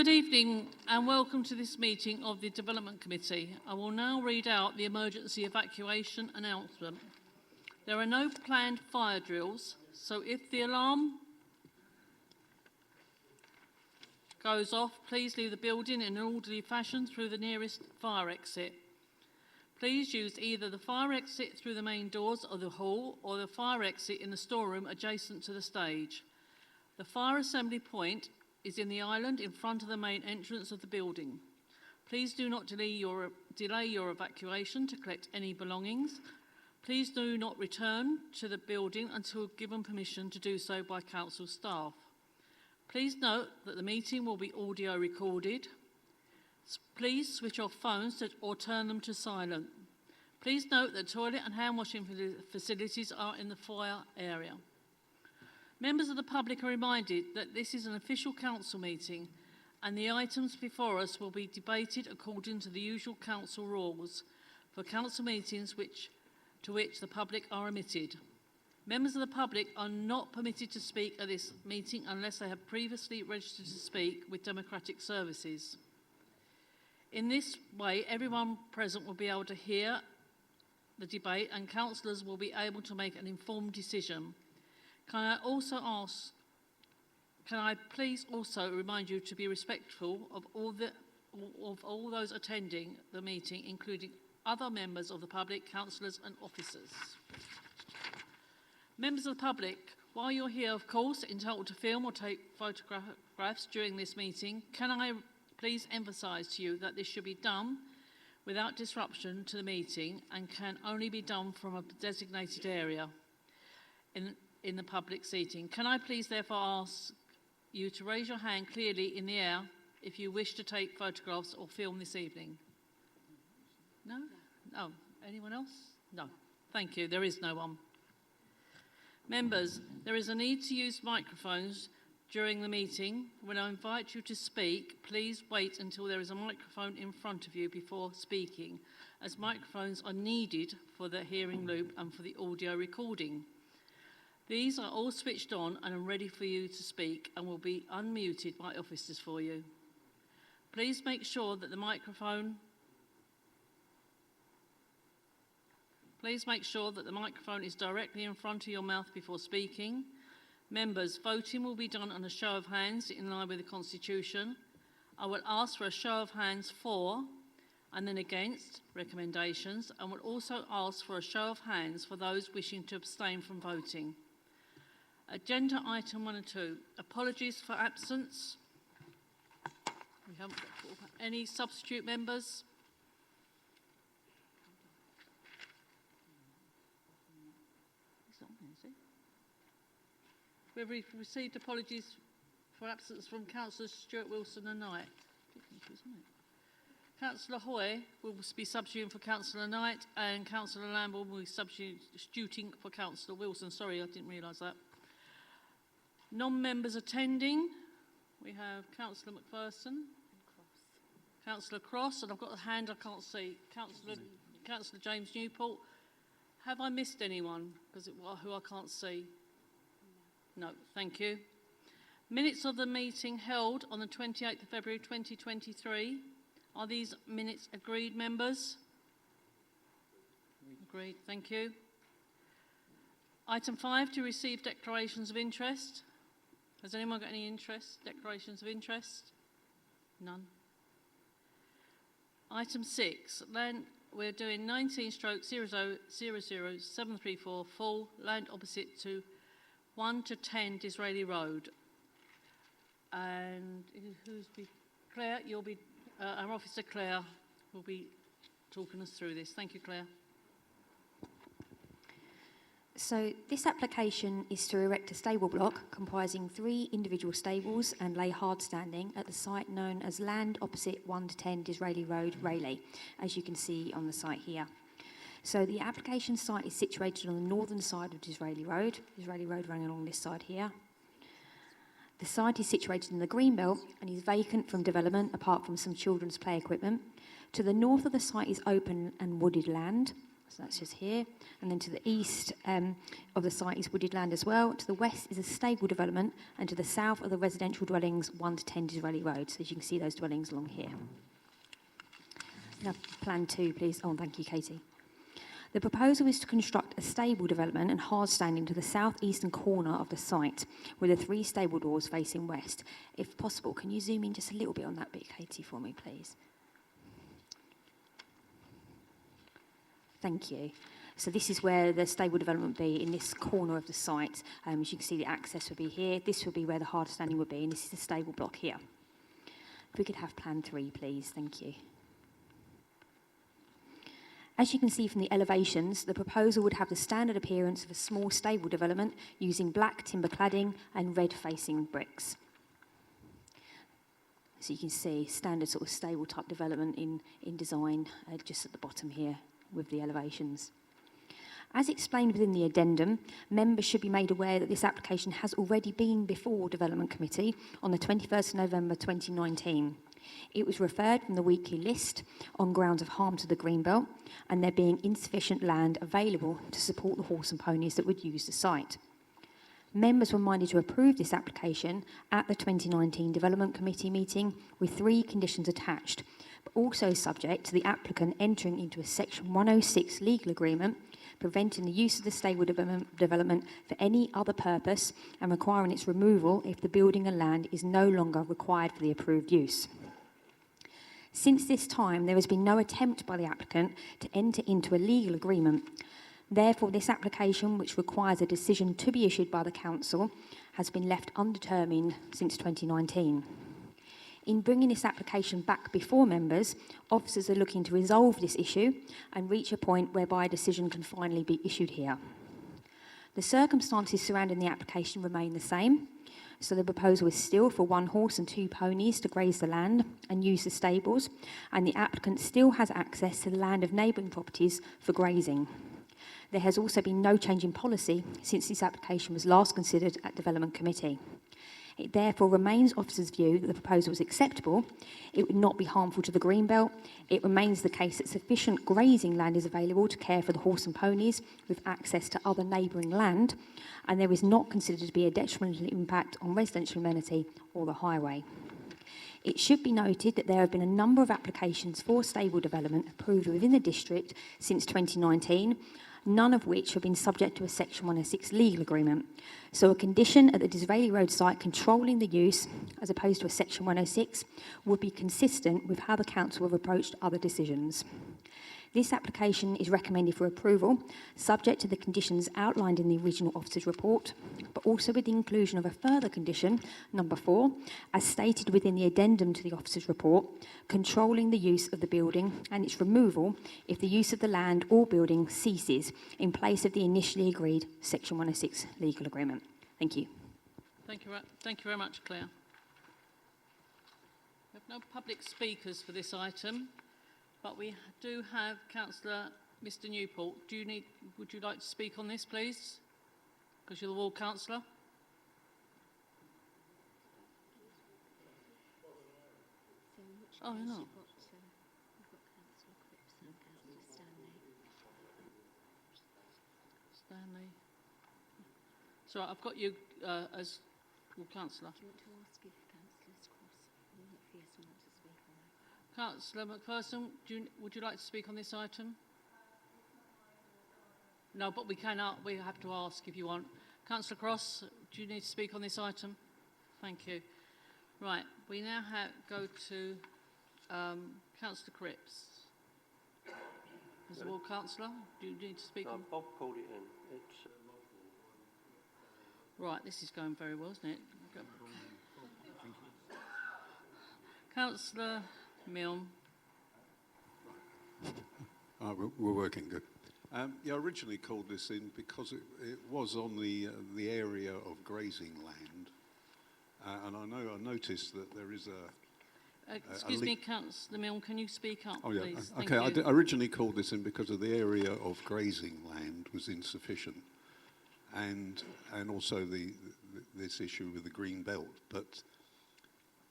Good evening and welcome to this meeting of the Development Committee. I will now read out the emergency evacuation announcement. There are no planned fire drills, so if the alarm goes off, please leave the building in an orderly fashion through the nearest fire exit. Please use either the fire exit through the main doors of the hall or the fire exit in the storeroom adjacent to the stage. The fire assembly point is in the island in front of the main entrance of the building. Please do not delay your evacuation to collect any belongings. Please do not return to the building until given permission to do so by council staff. Please note that the meeting will be audio recorded. Please switch off phones or turn them to silent. Please note that toilet and hand washing facilities are in the foyer area. Members of the public are reminded that this is an official council meeting and the items before us will be debated according to the usual council rules for council meetings to which the public are admitted. Members of the public are not permitted to speak at this meeting unless they have previously registered to speak with Democratic Services. In this way, everyone present will be able to hear the debate and councillors will be able to make an informed decision. Can I please also remind you to be respectful of all those attending the meeting, including other members of the public, councillors and officers. Members of the public, while you're here, of course, entitled to film or take photographs during this meeting, can I please emphasise to you that this should be done without disruption to the meeting and can only be done from a designated area in the public seating. Can I please therefore ask you to raise your hand clearly in the air if you wish to take photographs or film this evening? No? No. Anyone else? No. Thank you. There is no one. Members, there is a need to use microphones during the meeting. When I invite you to speak, please wait until there is a microphone in front of you before speaking, as microphones are needed for the hearing loop and for the audio recording. These are all switched on and are ready for you to speak and will be unmuted by officers for you. Please make sure that the microphone is directly in front of your mouth before speaking. Members, voting will be done on a show of hands in line with the Constitution. I will ask for a show of hands for and then against recommendations, and will also ask for a show of hands for those wishing to abstain from voting. Agenda item 1 and 2. Apologies for absence. We haven't got any substitute members. We've received apologies for absence from Councillors Stewart, Wilson and Knight. Councillor Hoy will be substituting for Councillor Knight and Councillor Lambourne will be substituting for Councillor Wilson. Sorry, I didn't realise that. Non-members attending, we have Councillor McPherson, Councillor Cross, and I've got a hand I can't see, Councillor James Newport. Have I missed anyone who I can't see? No, thank you. Minutes of the meeting held on the 28th of February 2023. Are these minutes agreed, members? Agreed, thank you. Item 5, to receive declarations of interest. Has anyone got any declarations of interest? None. Item 6, we're doing 19/000734 full land opposite to 1 to 10 Disraeli Road. And Claire, you'll be, our officer Claire will be talking us through this. Thank you, Claire. So this application is to erect a stable block comprising 3 individual stables and lay hardstanding at the site known as land opposite 1 to 10 Disraeli Road, Rayleigh, as you can see on the site here. So the application site is situated on the northern side of Disraeli Road running along this side here. The site is situated in the Greenbelt and is vacant from development apart from some children's play equipment. To the north of the site is open and wooded land. So that's just here. And then to the east of the site is wooded land as well. To the west is a stable development, and to the south are the residential dwellings 1 to 10 Disraeli Road. So as you can see, those dwellings along here. Now, plan 2, please. Oh, thank you, Katie. The proposal is to construct a stable development and hard standing to the southeastern corner of the site, with the 3 stable doors facing west. If possible, can you zoom in just a little bit on that bit, Katie, for me, please? Thank you. So this is where the stable development would be, in this corner of the site. As you can see, the access would be here. This would be where the hard standing would be, and this is the stable block here. If we could have plan 3, please. Thank you. As you can see from the elevations, the proposal would have the standard appearance of a small stable development using black timber cladding and red facing bricks. So you can see standard sort of stable type development in design just at the bottom here with the elevations. As explained within the addendum, members should be made aware that this application has already been before Development Committee on the 21st of November 2019. It was referred from the weekly list on grounds of harm to the Greenbelt and there being insufficient land available to support the horse and ponies that would use the site. Members were minded to approve this application at the 2019 Development Committee meeting with 3 conditions attached, but also subject to the applicant entering into a Section 106 legal agreement preventing the use of the stable development for any other purpose and requiring its removal if the building and land is no longer required for the approved use. Since this time, there has been no attempt by the applicant to enter into a legal agreement. Therefore, this application, which requires a decision to be issued by the council, has been left undetermined since 2019. In bringing this application back before members, officers are looking to resolve this issue and reach a point whereby a decision can finally be issued here. The circumstances surrounding the application remain the same. So the proposal is still for 1 horse and 2 ponies to graze the land and use the stables, and the applicant still has access to the land of neighbouring properties for grazing. There has also been no change in policy since this application was last considered at Development Committee. It therefore remains officers' view that the proposal is acceptable. It would not be harmful to the Greenbelt. It remains the case that sufficient grazing land is available to care for the horse and ponies with access to other neighbouring land, and there is not considered to be a detrimental impact on residential amenity or the highway. It should be noted that there have been a number of applications for stable development approved within the district since 2019, none of which have been subject to a Section 106 legal agreement. So a condition at the Disraeli Road site controlling the use, as opposed to a Section 106, would be consistent with how the council have approached other decisions. This application is recommended for approval, subject to the conditions outlined in the original officer's report, but also with the inclusion of a further condition, number 4, as stated within the addendum to the officer's report, controlling the use of the building and its removal if the use of the land or building ceases in place of the initially agreed Section 106 legal agreement. Thank you. Thank you very much, Claire. We have no public speakers for this item, but we do have Councillor Mr Newport. Would you like to speak on this, please? Because you're the ward councillor. Oh, you're not. Stanley. So I've got you as ward councillor. Do you want to ask if Councillors Cross or McPherson want to speak on that? Councillor McPherson, would you like to speak on this item? No, but we have to ask if you want. Councillor Cross, do you need to speak on this item? Thank you. Right, we now go to Councillor Cripps. As the ward councillor, do you need to speak on? Bob called it in. It's Right, this is going very well, isn't it? Councillor Milne. We're working good. Yeah, I originally called this in because it was on the area of grazing land, and I noticed that there is Excuse me, Councillor Milne, can you speak up, oh, yeah. please? Okay, I originally called this in because of the area of grazing land was insufficient, and also this issue with the green belt, but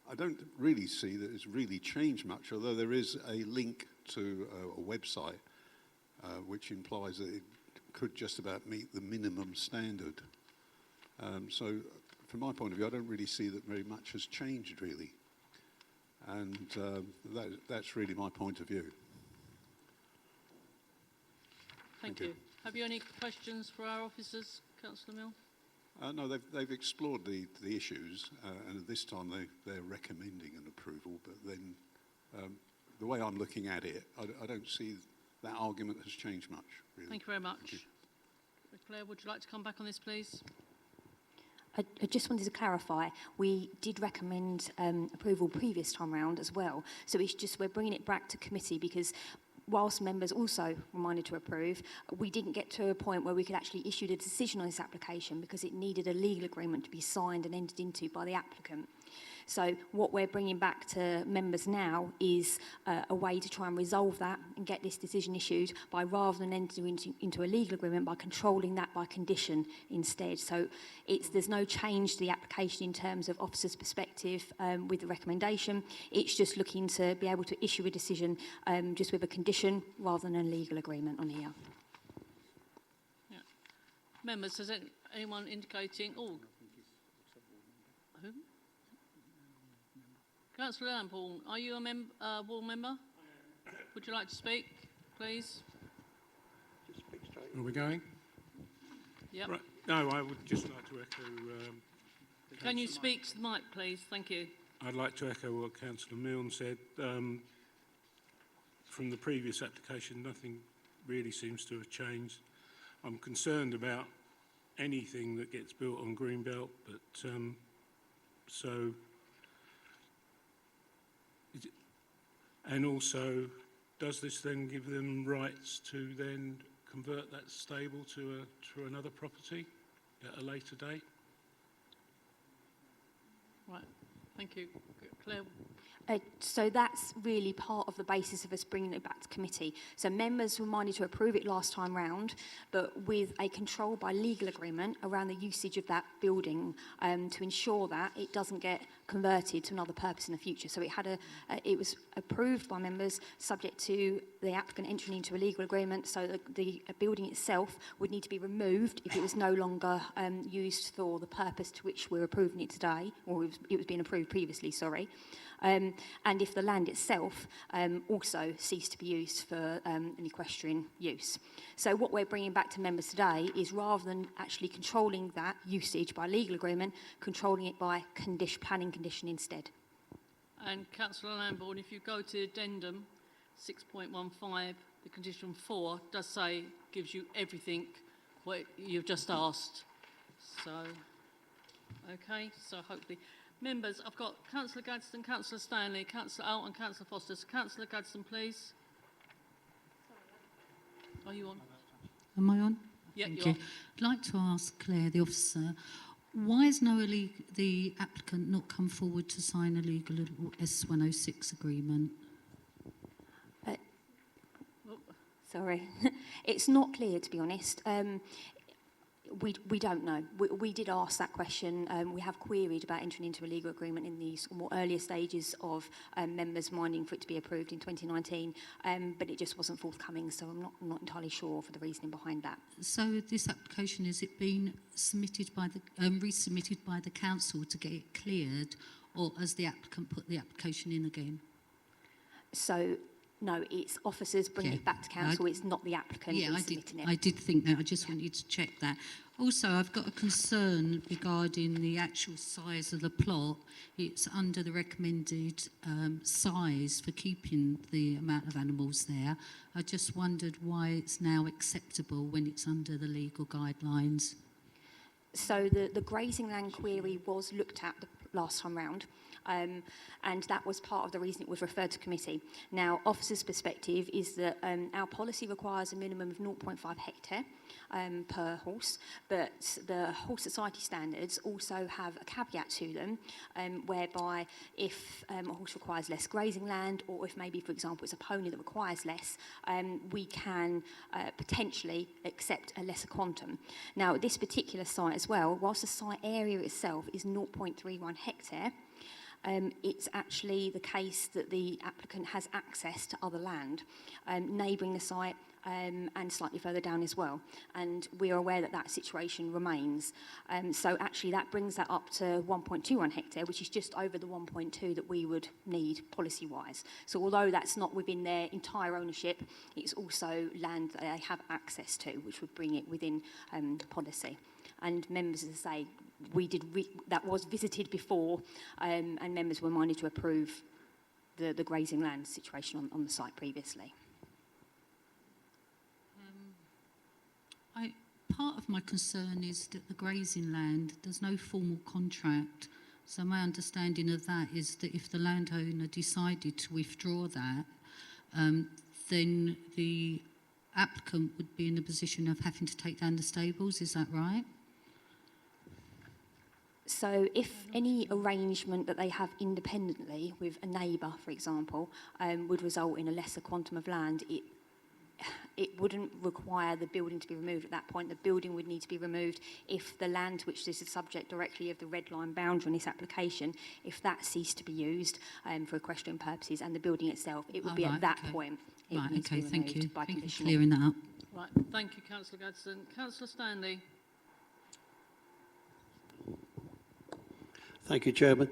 I don't really see that it's really changed much, although there is a link to a website which implies that it could just about meet the minimum standard. So from my point of view, I don't really see that very much has changed, really. And that's really my point of view. Thank you. Have you any questions for our officers, Councillor Mill? No, they've explored the issues, and at this time they're recommending an approval, but then the way I'm looking at it, I don't see that argument has changed much, really. Thank you very much. Claire, would you like to come back on this, please? I just wanted to clarify, we did recommend approval previous time round as well. So it's just we're bringing it back to committee because whilst members also reminded to approve, we didn't get to a point where we could actually issue a decision on this application because it needed a legal agreement to be signed and entered into by the applicant. So what we're bringing back to members now is a way to try and resolve that and get this decision issued by rather than entering into a legal agreement by controlling that by condition instead. So there's no change to the application in terms of officers' perspective with the recommendation. It's just looking to be able to issue a decision just with a condition rather than a legal agreement on here. Yeah. Members, has anyone indicating? Oh, who? Councillor Lambourne, are you a ward member? Would you like to speak, please? Just speak straight. Are we going? Yep. Right. No, I would just like to echo... Can you speak to the mic, please? Thank you. I'd like to echo what Councillor Milne said. From the previous application, nothing really seems to have changed. I'm concerned about anything that gets built on Greenbelt, but so... And also, does this then give them rights to then convert that stable to another property at a later date? Right. Thank you. Claire? So that's really part of the basis of us bringing it back to committee. So members were minded to approve it last time round, but with a control by legal agreement around the usage of that building to ensure that it doesn't get converted to another purpose in the future. So it was approved by members subject to the applicant entering into a legal agreement, so the building itself would need to be removed if it was no longer used for the purpose to which we're approving it today, or it was being approved previously, sorry. And if the land itself also ceased to be used for an equestrian use. So what we're bringing back to members today is rather than actually controlling that usage by legal agreement, controlling it by planning condition instead. And Councillor Lambourne, if you go to addendum 6.15, the condition 4 does say, gives you everything what you've just asked. So, okay, so hopefully... Members, I've got Councillor Gadsden, Councillor Stanley, Councillor Alt and Councillor Foster. So Councillor Gadsden, please. Are you on? Am I on? Yeah, Thank you you. I'd like to ask Claire, the officer, why has the applicant not come forward to sign a legal S106 agreement? Sorry. It's not clear, to be honest. We don't know. We did ask that question. We have queried about entering into a legal agreement in these more earlier stages of members minding for it to be approved in 2019, but it just wasn't forthcoming, so I'm not entirely sure for the reasoning behind that. So this application, has it been submitted by the resubmitted by the council to get it cleared, or has the applicant put the application in again? So no, it's officers bringing it back to council. It's not the applicant submitting it. I did think that. I just wanted to check that. Also, I've got a concern regarding the actual size of the plot. It's under the recommended size for keeping the amount of animals there. I just wondered why it's now acceptable when it's under the legal guidelines. So the grazing land query was looked at the last time round. And that was part of the reason it was referred to committee. Now, officers' perspective is that our policy requires a minimum of 0.5 hectare per horse, but the Horse Society standards also have a caveat to them, whereby if a horse requires less grazing land, or if maybe, for example, it's a pony that requires less, we can potentially accept a lesser quantum. Now, this particular site as well, whilst the site area itself is 0.31 hectare, it's actually the case that the applicant has access to other land neighbouring the site and slightly further down as well. And we are aware that that situation remains. So actually that brings that up to 1.21 hectare, which is just over the 1.2 that we would need policy-wise. So although that's not within their entire ownership, it's also land that they have access to, which would bring it within policy. And members, as I say, that was visited before, and members were minded to approve the grazing land situation on the site previously. Part of my concern is that the grazing land, there's no formal contract. So my understanding of that is that if the landowner decided to withdraw that, then the applicant would be in a position of having to take down the stables. Is that right? So if any arrangement that they have independently with a neighbour, for example, would result in a lesser quantum of land, it wouldn't require the building to be removed at that point. The building would need to be removed if the land, which is the subject directly of the red line boundary in this application, if that ceased to be used for equestrian purposes, and the building itself, it would be at that point. It would need to be Thank you. removed by Thank you for condition. clearing that up. Right, thank you, Councillor Gadsden. Councillor Stanley. Thank you, Chairman.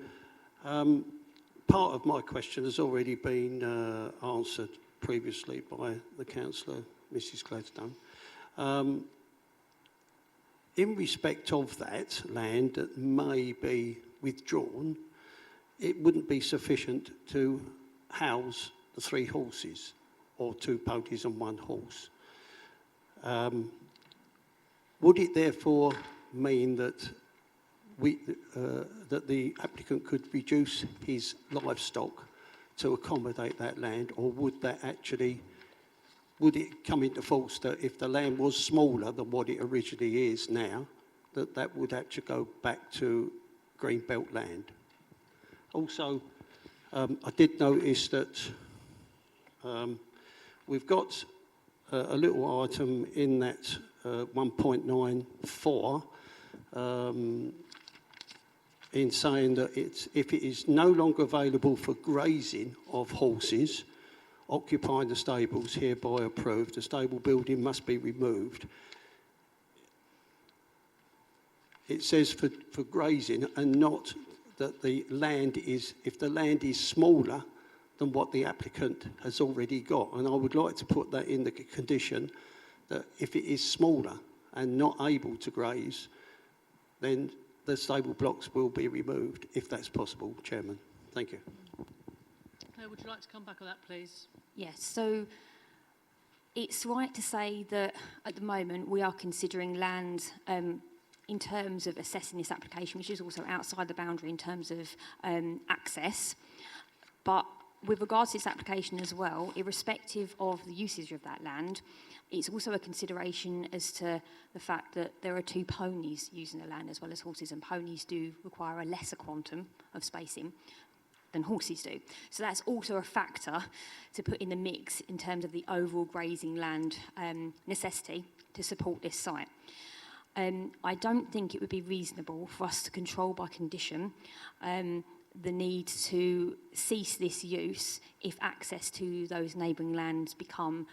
Part of my question has already been answered previously by the councillor, Mrs. Gladstone. In respect of that land that may be withdrawn, it wouldn't be sufficient to house the 3 horses or 2 ponies and 1 horse. Would it therefore mean that that the applicant could reduce his livestock to accommodate that land, or would it come into force that if the land was smaller than what it originally is now, that would actually go back to green belt land? Also, I did notice that we've got a little item in that 1.94 in saying that if it is no longer available for grazing of horses occupying the stables hereby approved, the stable building must be removed. It says for grazing, and not that the land is, if the land is smaller than what the applicant has already got. And I would like to put that in the condition that if it is smaller and not able to graze, then the stable blocks will be removed, if that's possible, Chairman. Thank you. Claire, would you like to come back on that, please? Yes, so it's right to say that at the moment we are considering land in terms of assessing this application, which is also outside the boundary in terms of access. But with regards to this application as well, irrespective of the usage of that land, it's also a consideration as to the fact that there are 2 ponies using the land as well as horses, and ponies do require a lesser quantum of spacing than horses do. So that's also a factor to put in the mix in terms of the overall grazing land necessity to support this site. I don't think it would be reasonable for us to control by condition the need to cease this use if access to those neighbouring lands become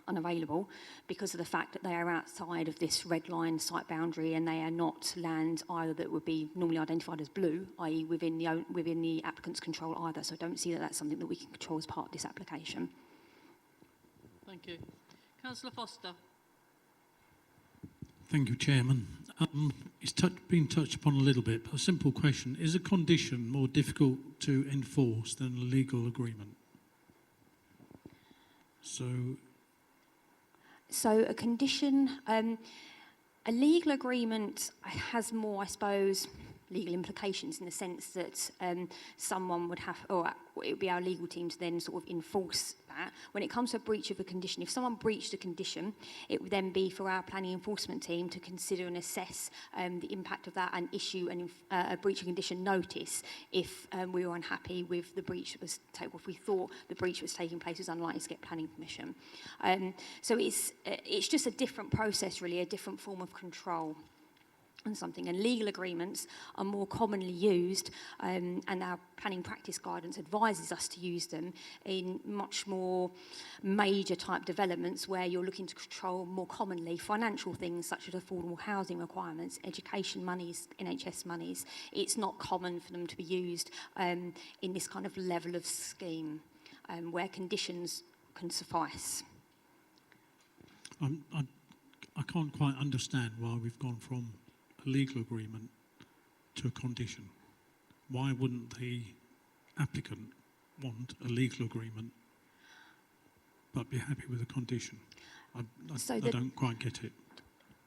unavailable, because of the fact that they are outside of this red line site boundary, and they are not land either that would be normally identified as blue, i.e. within the applicant's control either. So I don't see that that's something that we can control as part of this application. Thank you. Councillor Foster. Thank you, Chairman. It's been touched upon a little bit, but a simple question. Is a condition more difficult to enforce than a legal agreement? So a condition, a legal agreement has more, I suppose, legal implications in the sense that someone would have, or it would be our legal team to then sort of enforce that. When it comes to a breach of a condition, if someone breached a condition, it would then be for our planning enforcement team to consider and assess the impact of that and issue a breach of condition notice if we were unhappy with the breach that was taken, if we thought the breach that was taking place was unlikely to get planning permission. So it's just a different process, really, a different form of control. on something, and legal agreements are more commonly used, and our planning practice guidance advises us to use them in much more major type developments where you're looking to control more commonly financial things such as affordable housing requirements, education monies, NHS monies. It's not common for them to be used in this kind of level of scheme where conditions can suffice. I can't quite understand why we've gone from a legal agreement to a condition. Why wouldn't the applicant want a legal agreement but be happy with a condition? I don't quite get it.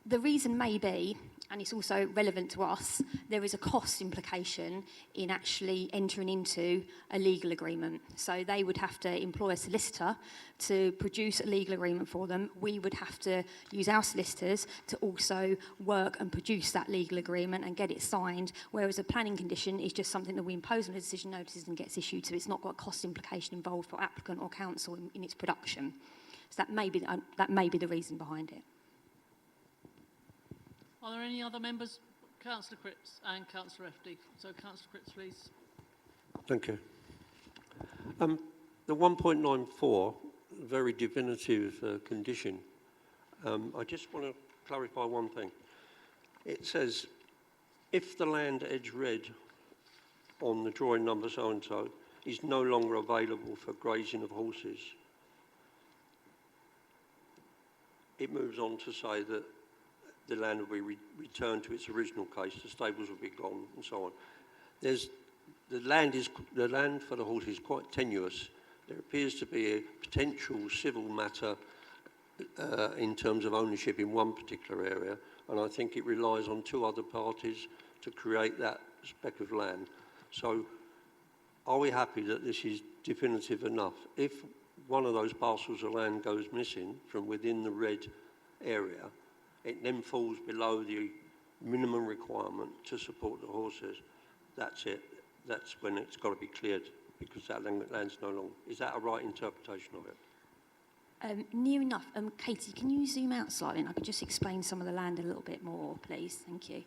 The reason may be, and it's also relevant to us, there is a cost implication in actually entering into a legal agreement. So they would have to employ a solicitor to produce a legal agreement for them. We would have to use our solicitors to also work and produce that legal agreement and get it signed, whereas a planning condition is just something that we impose on the decision notices and gets issued, so it's not got a cost implication involved for applicant or council in its production. So that may be the reason behind it. Are there any other members? Councillor Cripps and Councillor FD. So Councillor Cripps, please. Thank you. The 1.94, very definitive condition. I just want to clarify one thing. It says, if the land edge red on the drawing number so-and-so is no longer available for grazing of horses, it moves on to say that the land will be returned to its original case, the stables will be gone, and so on. The land for the horses is quite tenuous. There appears to be a potential civil matter in terms of ownership in one particular area, and I think it relies on two other parties to create that speck of land. So, are we happy that this is definitive enough? If one of those parcels of land goes missing from within the red area, it then falls below the minimum requirement to support the horses. That's it. That's when it's got to be cleared because that land's no longer. Is that a right interpretation of it? Near enough. Katie, can you zoom out slightly and I could just explain some of the land a little bit more, please? Thank you.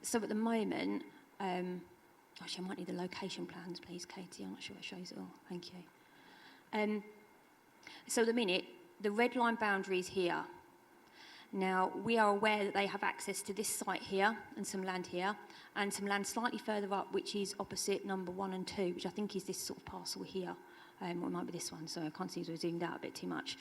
So at the moment, actually I might need the location plans, please, Katie. I'm not sure it shows it all. Thank you. So at the minute, the red line boundary is here. Now, we are aware that they have access to this site here and some land here and some land slightly further up, which is opposite number 1 and 2, which I think is this sort of parcel here. Or it might be this one, so I can't see if I zoomed out a bit too much.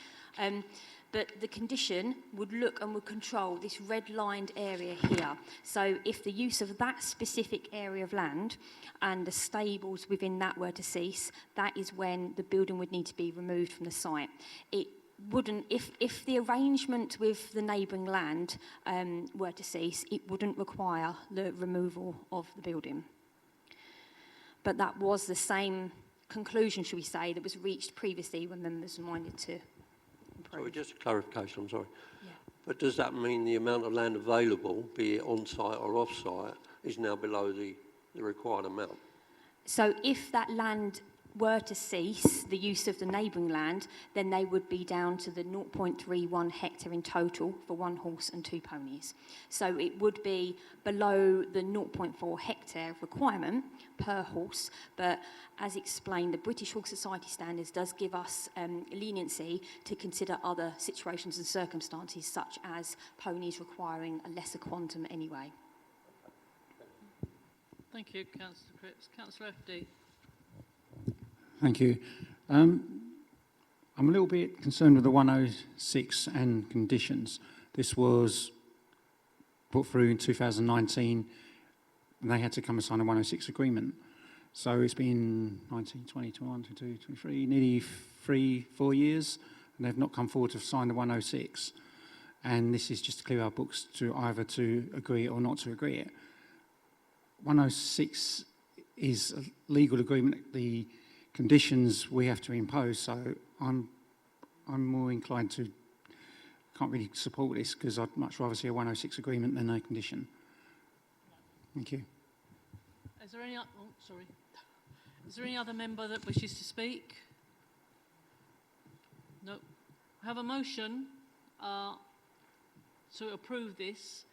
But the condition would look and would control this red-lined area here. So if the use of that specific area of land and the stables within that were to cease, that is when the building would need to be removed from the site. It wouldn't, if the arrangement with the neighbouring land were to cease, it wouldn't require the removal of the building. But that was the same conclusion, should we say, that was reached previously when members minded to improve. Sorry, just a clarification, I'm sorry. Yeah. But does that mean the amount of land available, be it on-site or off-site, is now below the required amount? So if that land were to cease the use of the neighbouring land, then they would be down to the 0.31 hectare in total for 1 horse and 2 ponies. So it would be below the 0.4 hectare requirement per horse, but as explained, the British Horse Society standards does give us leniency to consider other situations and circumstances, such as ponies requiring a lesser quantum anyway. Thank you, Councillor Cripps. Councillor FD. Thank you. I'm a little bit concerned with the 106 and conditions. This was put through in 2019 and they had to come and sign a 106 agreement. So it's been 19, 20, 21, 22, 23, nearly 4 years, and they've not come forward to sign the 106. And this is just to clear our books to either to agree it or not to agree it. 106 is a legal agreement. The conditions we have to impose, so I'm more inclined to, can't really support this because I'd much rather see a 106 agreement than a condition. Thank you. Is there any? Is there any other member that wishes to speak? No. I have a motion to approve this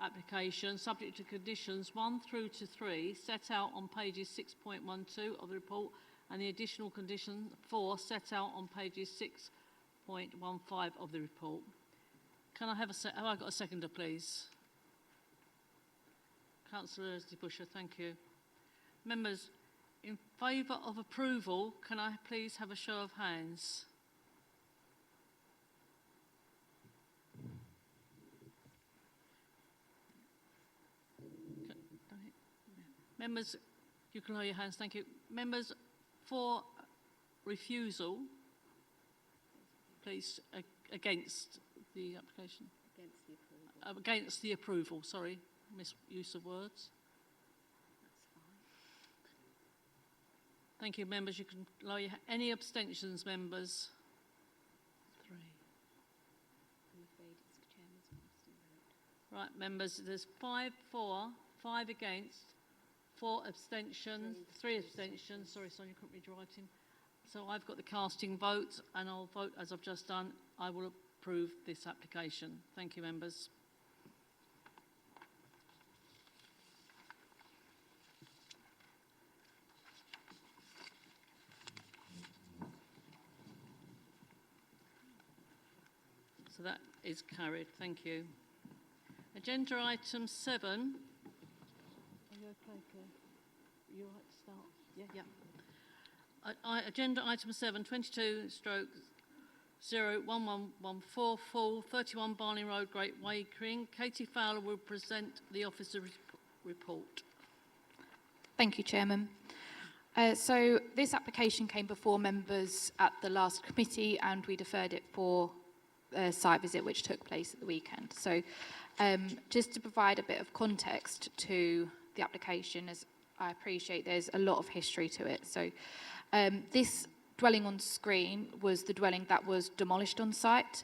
application subject to conditions 1 through to 3 set out on pages 6.12 of the report and the additional condition 4 set out on pages 6.15 of the report. Can I have have I got a seconder, please? Councillor Busher, thank you. Members, in favour of approval, can I please have a show of hands? Members, you can lower your hands, thank you. Members, for refusal, please, against the application. Against the approval. Against the approval, sorry, misuse of words. That's fine. Thank you, members. You can lower your any abstentions, members? 3. I'm afraid it's the chairman's casting vote. Right, members, there's 5 for, 5 against, 4 abstentions, 3 abstentions. Sorry, Sonia, couldn't read your writing. So I've got the casting vote, and I'll vote as I've just done. I will approve this application. Thank you, members. So that is carried. Thank you. Agenda item 7. Are you okay, Claire? You all right to start? Yeah, yeah. Agenda item 7, 22/01114 full 31 Barney Road, Great Wakering. Katie Fowler will present the officer's report. Thank you, Chairman. So this application came before members at the last committee and we deferred it for a site visit which took place at the weekend. So just to provide a bit of context to the application, as I appreciate there's a lot of history to it. So this dwelling on screen was the dwelling that was demolished on site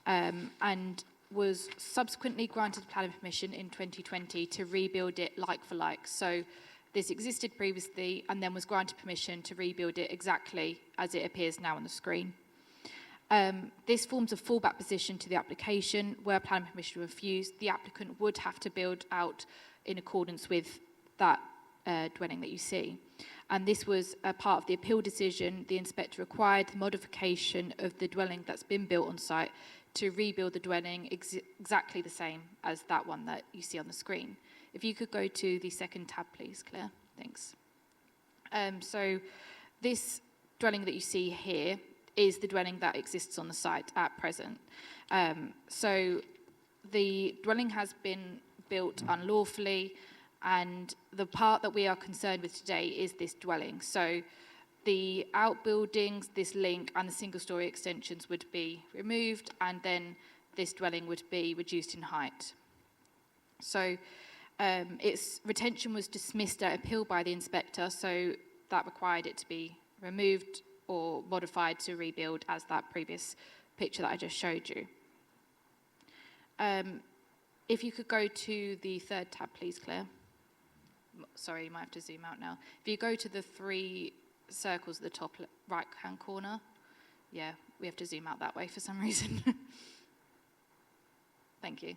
and was subsequently granted planning permission in 2020 to rebuild it like for like. So this existed previously and then was granted permission to rebuild it exactly as it appears now on the screen. This forms a fallback position to the application. Where planning permission refused, the applicant would have to build out in accordance with that dwelling that you see. And this was a part of the appeal decision. The inspector required the modification of the dwelling that's been built on site to rebuild the dwelling exactly the same as that one that you see on the screen. If you could go to the second tab, please, Claire. Thanks. So this dwelling that you see here is the dwelling that exists on the site at present. So the dwelling has been built unlawfully, and the part that we are concerned with today is this dwelling. So the outbuildings, this link, and the single-storey extensions would be removed, and then this dwelling would be reduced in height. So its retention was dismissed at appeal by the inspector, so that required it to be removed or modified to rebuild as that previous picture that I just showed you. If you could go to the third tab, please, Claire. Sorry, you might have to zoom out now. If you go to the 3 circles at the top right-hand corner. Yeah, we have to zoom out that way for some reason. Thank you.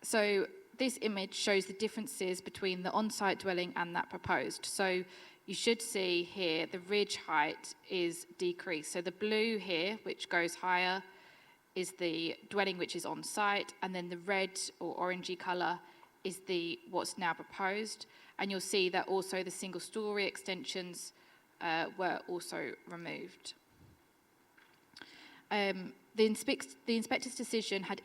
So this image shows the differences between the on-site dwelling and that proposed. So you should see here the ridge height is decreased. So the blue here, which goes higher, is the dwelling which is on site, and then the red or orangey colour is what's now proposed. And you'll see that also the single-storey extensions were also removed. The inspector's decision had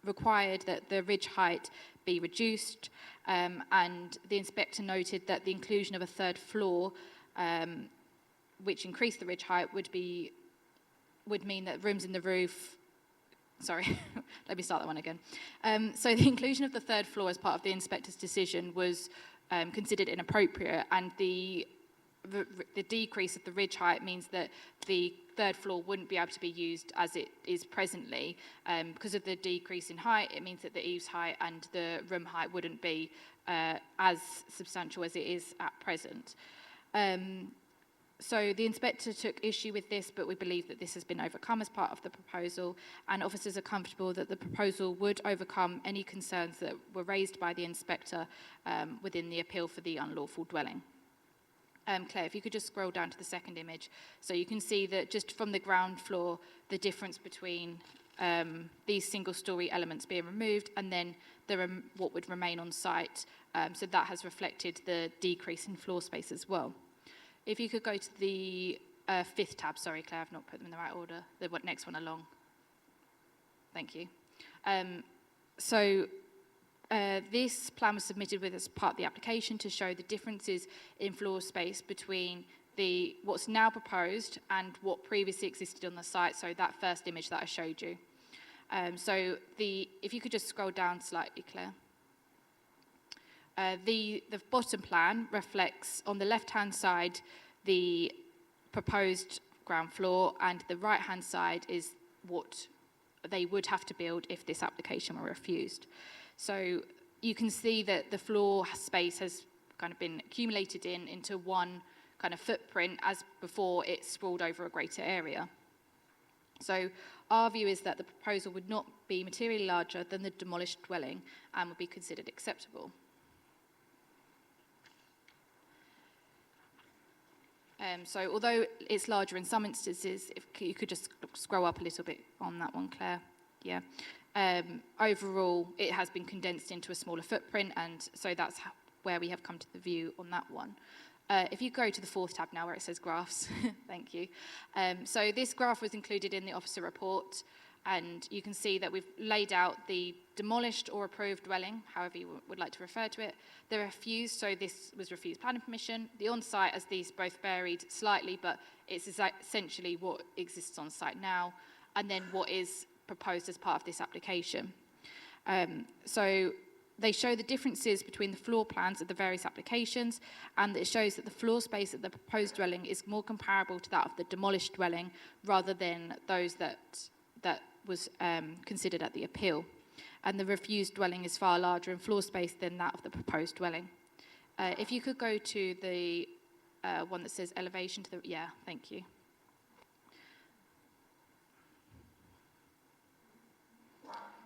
required that the ridge height be reduced, and the inspector noted that the inclusion of a third floor, which increased the ridge height, would mean that rooms in the roof. Sorry, let me start that one again. So the inclusion of the third floor as part of the inspector's decision was considered inappropriate, and the decrease of the ridge height means that the third floor wouldn't be able to be used as it is presently. Because of the decrease in height, it means that the eaves height and the room height wouldn't be as substantial as it is at present. So the inspector took issue with this, but we believe that this has been overcome as part of the proposal, and officers are comfortable that the proposal would overcome any concerns that were raised by the inspector within the appeal for the unlawful dwelling. Claire, if you could just scroll down to the second image. So you can see that just from the ground floor, the difference between these single-storey elements being removed and then what would remain on site. So that has reflected the decrease in floor space as well. If you could go to the fifth tab. Sorry, Claire, I've not put them in the right order. The next one along. Thank you. This plan was submitted with as part of the application to show the differences in floor space between what's now proposed and what previously existed on the site, so that first image that I showed you. If you could just scroll down slightly, Claire. The bottom plan reflects on the left-hand side the proposed ground floor, and the right-hand side is what they would have to build if this application were refused. So you can see that the floor space has kind of been accumulated into one kind of footprint, as before it sprawled over a greater area. So our view is that the proposal would not be materially larger than the demolished dwelling and would be considered acceptable. So although it's larger in some instances, if you could just scroll up a little bit on that one, Claire. Yeah. Overall, it has been condensed into a smaller footprint, and so that's where we have come to the view on that one. If you go to the fourth tab now where it says graphs, thank you. So this graph was included in the officer report, and you can see that we've laid out the demolished or approved dwelling, however you would like to refer to it. The refused, so this was refused planning permission. The on-site, as these both varied slightly, but it's essentially what exists on site now, and then what is proposed as part of this application. So they show the differences between the floor plans of the various applications, and it shows that the floor space of the proposed dwelling is more comparable to that of the demolished dwelling rather than those that was considered at the appeal. And the refused dwelling is far larger in floor space than that of the proposed dwelling. If you could go to the one that says elevation to the, yeah, thank you.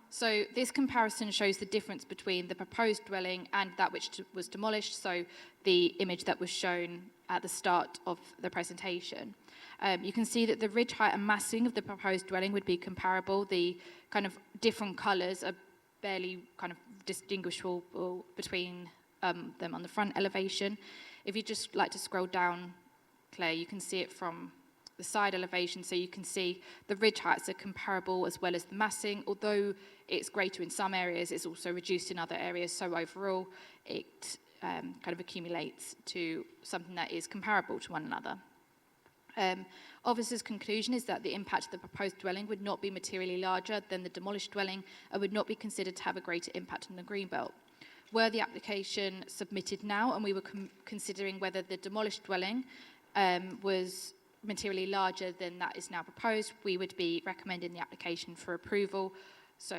So this comparison shows the difference between the proposed dwelling and that which was demolished, so the image that was shown at the start of the presentation. You can see that the ridge height and massing of the proposed dwelling would be comparable. The kind of different colours are barely kind of distinguishable between them on the front elevation. If you just like to scroll down, Claire, you can see it from the side elevation, so you can see the ridge heights are comparable as well as the massing. Although it's greater in some areas, it's also reduced in other areas, so overall it kind of accumulates to something that is comparable to one another. Officer's conclusion is that the impact of the proposed dwelling would not be materially larger than the demolished dwelling and would not be considered to have a greater impact on the greenbelt. Were the application submitted now and we were considering whether the demolished dwelling was materially larger than that is now proposed, we would be recommending the application for approval. So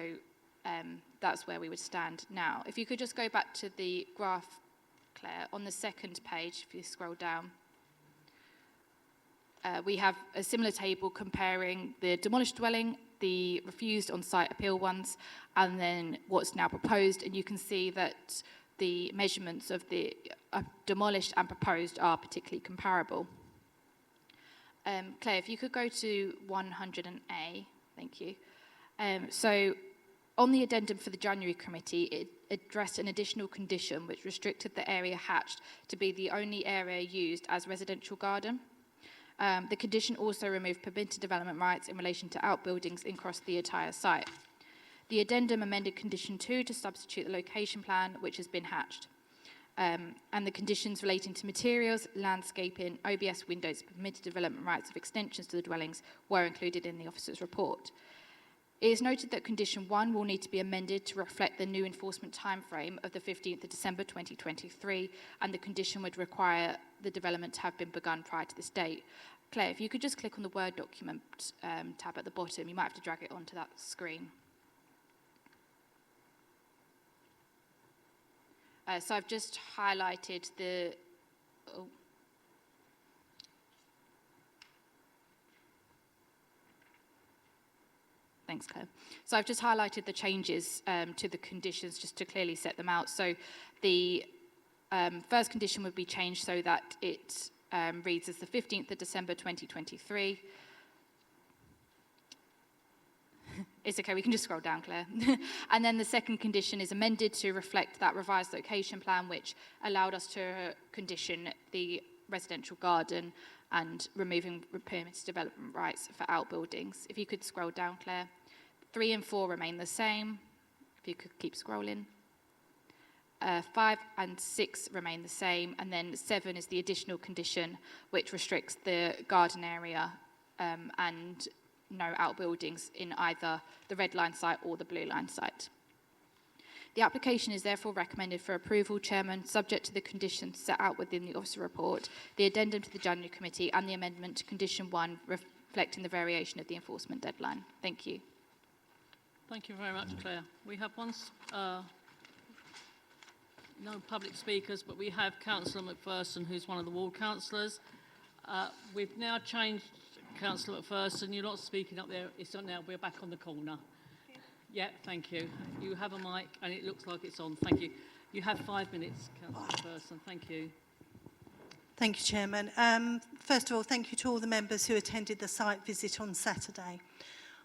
that's where we would stand now. If you could just go back to the graph, Claire, on the second page, if you scroll down. We have a similar table comparing the demolished dwelling, the refused on-site appeal ones, and then what's now proposed, and you can see that the measurements of the demolished and proposed are particularly comparable. Claire, if you could go to 100A, thank you. So on the addendum for the January committee, it addressed an additional condition which restricted the area hatched to be the only area used as residential garden. The condition also removed permitted development rights in relation to outbuildings across the entire site. The addendum amended condition 2 to substitute the location plan, which has been hatched. And the conditions relating to materials, landscaping, OBS windows, permitted development rights of extensions to the dwellings were included in the officer's report. It is noted that condition 1 will need to be amended to reflect the new enforcement timeframe of the 15th of December 2023, and the condition would require the development to have been begun prior to this date. Claire, if you could just click on the Word document tab at the bottom, you might have to drag it onto that screen. So I've just highlighted the... Oh. Thanks, Claire. So I've just highlighted the changes to the conditions just to clearly set them out. So the first condition would be changed so that it reads as the 15th of December 2023. It's okay, we can just scroll down, Claire. And then the second condition is amended to reflect that revised location plan, which allowed us to condition the residential garden and removing permitted development rights for outbuildings. If you could scroll down, Claire. 3 and 4 remain the same. If you could keep scrolling. 5 and 6 remain the same, and then 7 is the additional condition which restricts the garden area and no outbuildings in either the red line site or the blue line site. The application is therefore recommended for approval, Chairman, subject to the conditions set out within the officer report, the addendum to the January committee and the amendment to condition 1 reflecting the variation of the enforcement deadline. Thank you. Thank you very much, Claire. We have no public speakers, but we have Councillor McPherson, who's one of the ward councillors. We've now changed Councillor McPherson. You're not speaking up there. It's on now. We're back on the corner. Yeah, thank you. You have a mic, and it looks like it's on. Thank you. You have 5 minutes, Councillor McPherson. Thank you. Thank you, Chairman. First of all, thank you to all the members who attended the site visit on Saturday.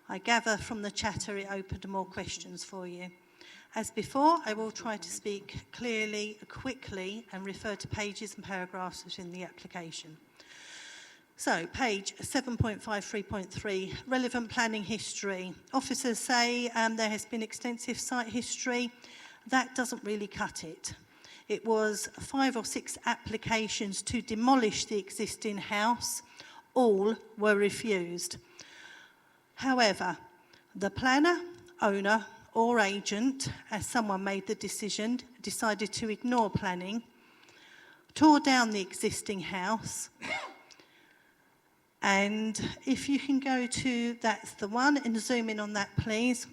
I gather from the chatter it opened more questions for you. As before, I will try to speak clearly, quickly, and refer to pages and paragraphs within the application. So, page 7.53.3, relevant planning history. Officers say there has been extensive site history. That doesn't really cut it. It was 5 or 6 applications to demolish the existing house. All were refused. However, the planner, owner, or agent, as someone made the decision, decided to ignore planning, tore down the existing house, and if you can go to, that's the one, and zoom in on that, please.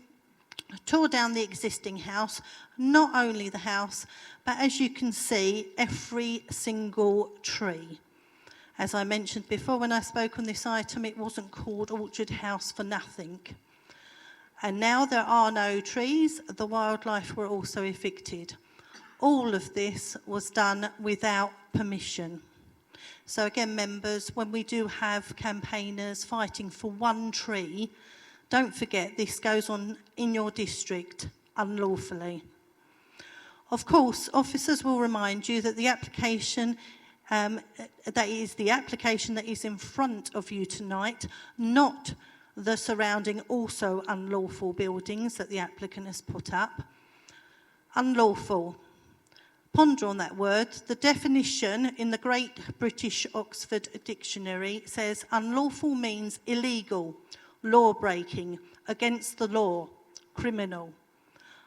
Tore down the existing house, not only the house, but as you can see, every single tree. As I mentioned before when I spoke on this item, it wasn't called Orchard House for nothing. And now there are no trees. The wildlife were also evicted. All of this was done without permission. So again, members, when we do have campaigners fighting for one tree, don't forget this goes on in your district unlawfully. Of course, officers will remind you that the application that is in front of you tonight, not the surrounding also unlawful buildings that the applicant has put up. Unlawful. Ponder on that word. The definition in the Great British Oxford Dictionary says unlawful means illegal, law-breaking, against the law, criminal.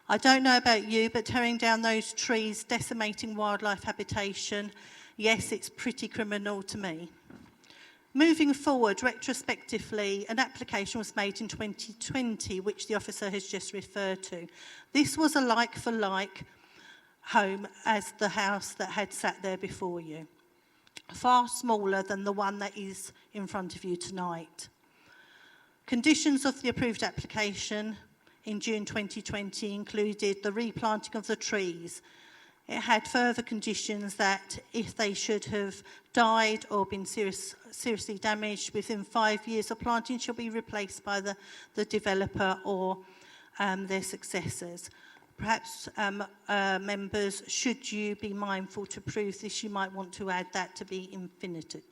I don't know about you, but tearing down those trees, decimating wildlife habitation, yes, it's pretty criminal to me. Moving forward, retrospectively, an application was made in 2020, which the officer has just referred to. This was a like-for-like home as the house that had sat there before you, far smaller than the one that is in front of you tonight. Conditions of the approved application in June 2020 included the replanting of the trees. It had further conditions that if they should have died or been seriously damaged within 5 years of planting, shall be replaced by the developer or their successors. Perhaps members, should you be mindful to approve this, you might want to add that to be infinited,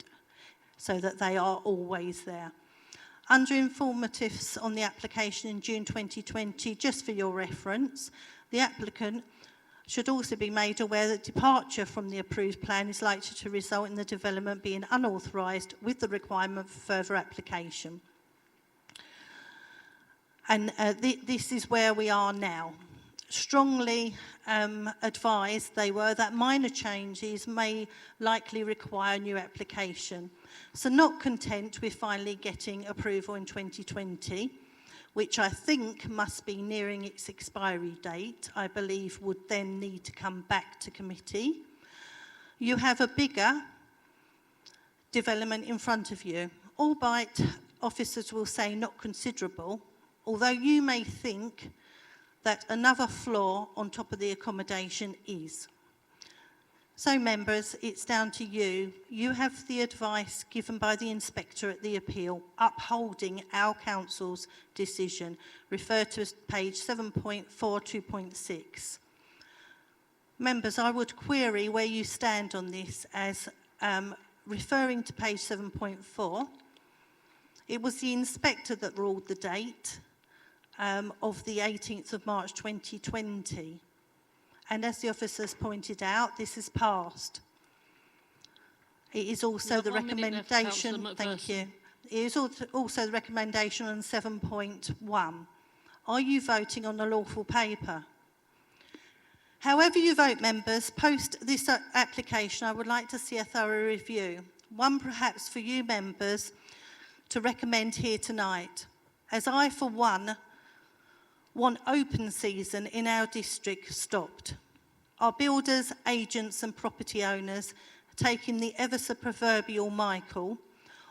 so that they are always there. Under informatives on the application in June 2020, just for your reference, the applicant should also be made aware that departure from the approved plan is likely to result in the development being unauthorised with the requirement for further application. And this is where we are now. Strongly advised they were that minor changes may likely require a new application. So not content with finally getting approval in 2020, which I think must be nearing its expiry date, I believe would then need to come back to committee. You have a bigger development in front of you, albeit officers will say not considerable, although you may think that another floor on top of the accommodation is. So members, it's down to you. You have the advice given by the inspector at the appeal upholding our council's decision, referred to as page 7.42.6. Members, I would query where you stand on this as referring to page 7.4. It was the inspector that ruled the date of the 18th of March 2020. And as the officers pointed out, this is passed. It is also the recommendation, thank you. It is also the recommendation on 7.1. Are you voting on the lawful paper? However you vote, members, post this application, I would like to see a thorough review. One perhaps for you members to recommend here tonight, as I, for one, want open season in our district stopped. Are builders, agents and property owners taking the ever so proverbial Michael,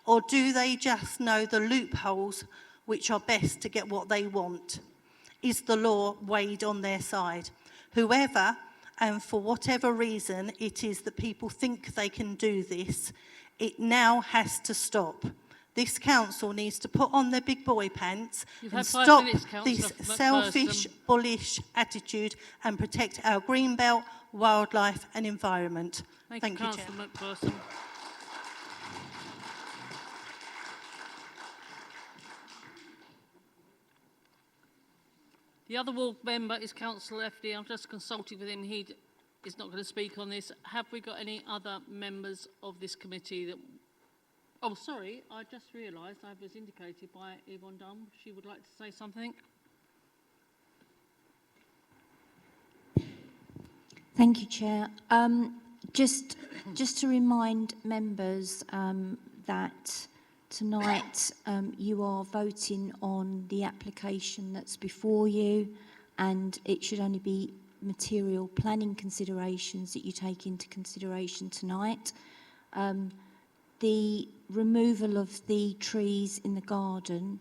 or do they just know the loopholes which are best to get what they want? Is the law weighed on their side? Whoever and for whatever reason it is that people think they can do this, it now has to stop. This council needs to put on their big boy pants and stop this selfish, bullish attitude and protect our green belt, wildlife and environment. Thank you, Chair. Councillor McPherson. The other ward member is Councillor FD. I've just consulted with him. He is not going to speak on this. Have we got any other members of this committee that... Oh, sorry, I just realised I was indicated by Yvonne Dunn. She would like to say something. Thank you, Chair. Just to remind members that tonight you are voting on the application that's before you, and it should only be material planning considerations that you take into consideration tonight. The removal of the trees in the garden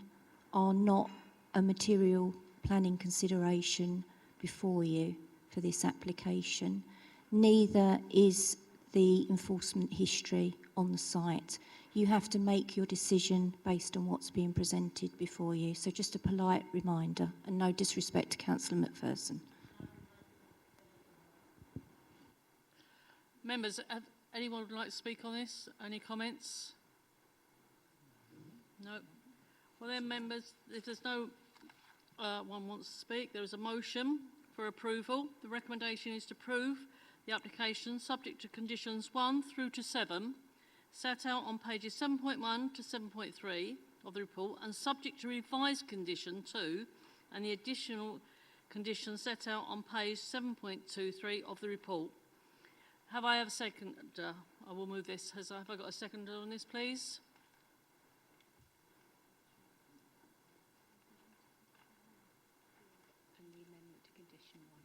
are not a material planning consideration before you for this application. Neither is the enforcement history on the site. You have to make your decision based on what's being presented before you. So just a polite reminder, and no disrespect to Councillor McPherson. Members, anyone would like to speak on this? Any comments? No. Well then, members, if there's no one wants to speak, there is a motion for approval. The recommendation is to approve the application subject to conditions 1 through to 7 set out on pages 7.1 to 7.3 of the report, and subject to revised condition 2 and the additional conditions set out on page 7.23 of the report. Have I a second? I will move this. Have I got a second on this, please? And the amendment to condition 1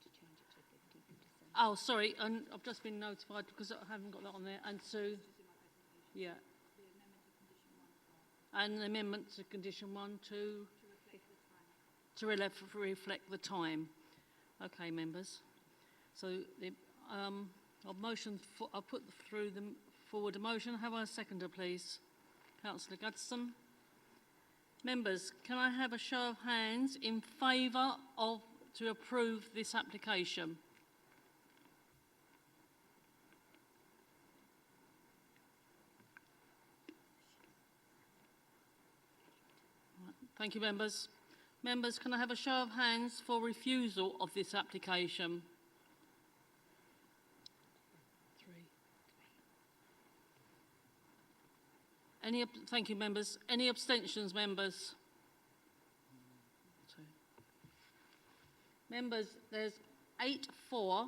to change it to 15th of December. Oh, sorry, and I've just been notified because I haven't got that on there. And so, yeah. And the amendment to condition 1 to reflect the time. Okay, members. So the I'll put forward a motion. Have I a seconder, please? Councillor Gutson. Members, can I have a show of hands in favour of to approve this application? Thank you, members. Members, can I have a show of hands for refusal of this application? Thank you, members. Any abstentions, members? 2. Members, there's 8 for,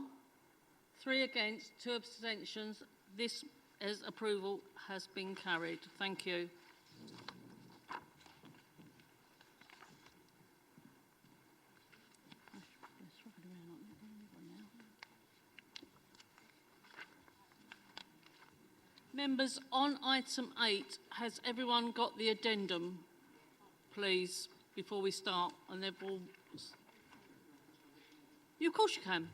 3 against, 2 abstentions. This as approval has been carried. Thank you. Members, on item 8, has everyone got the addendum, please? before we start, and they've all... You, of course you can.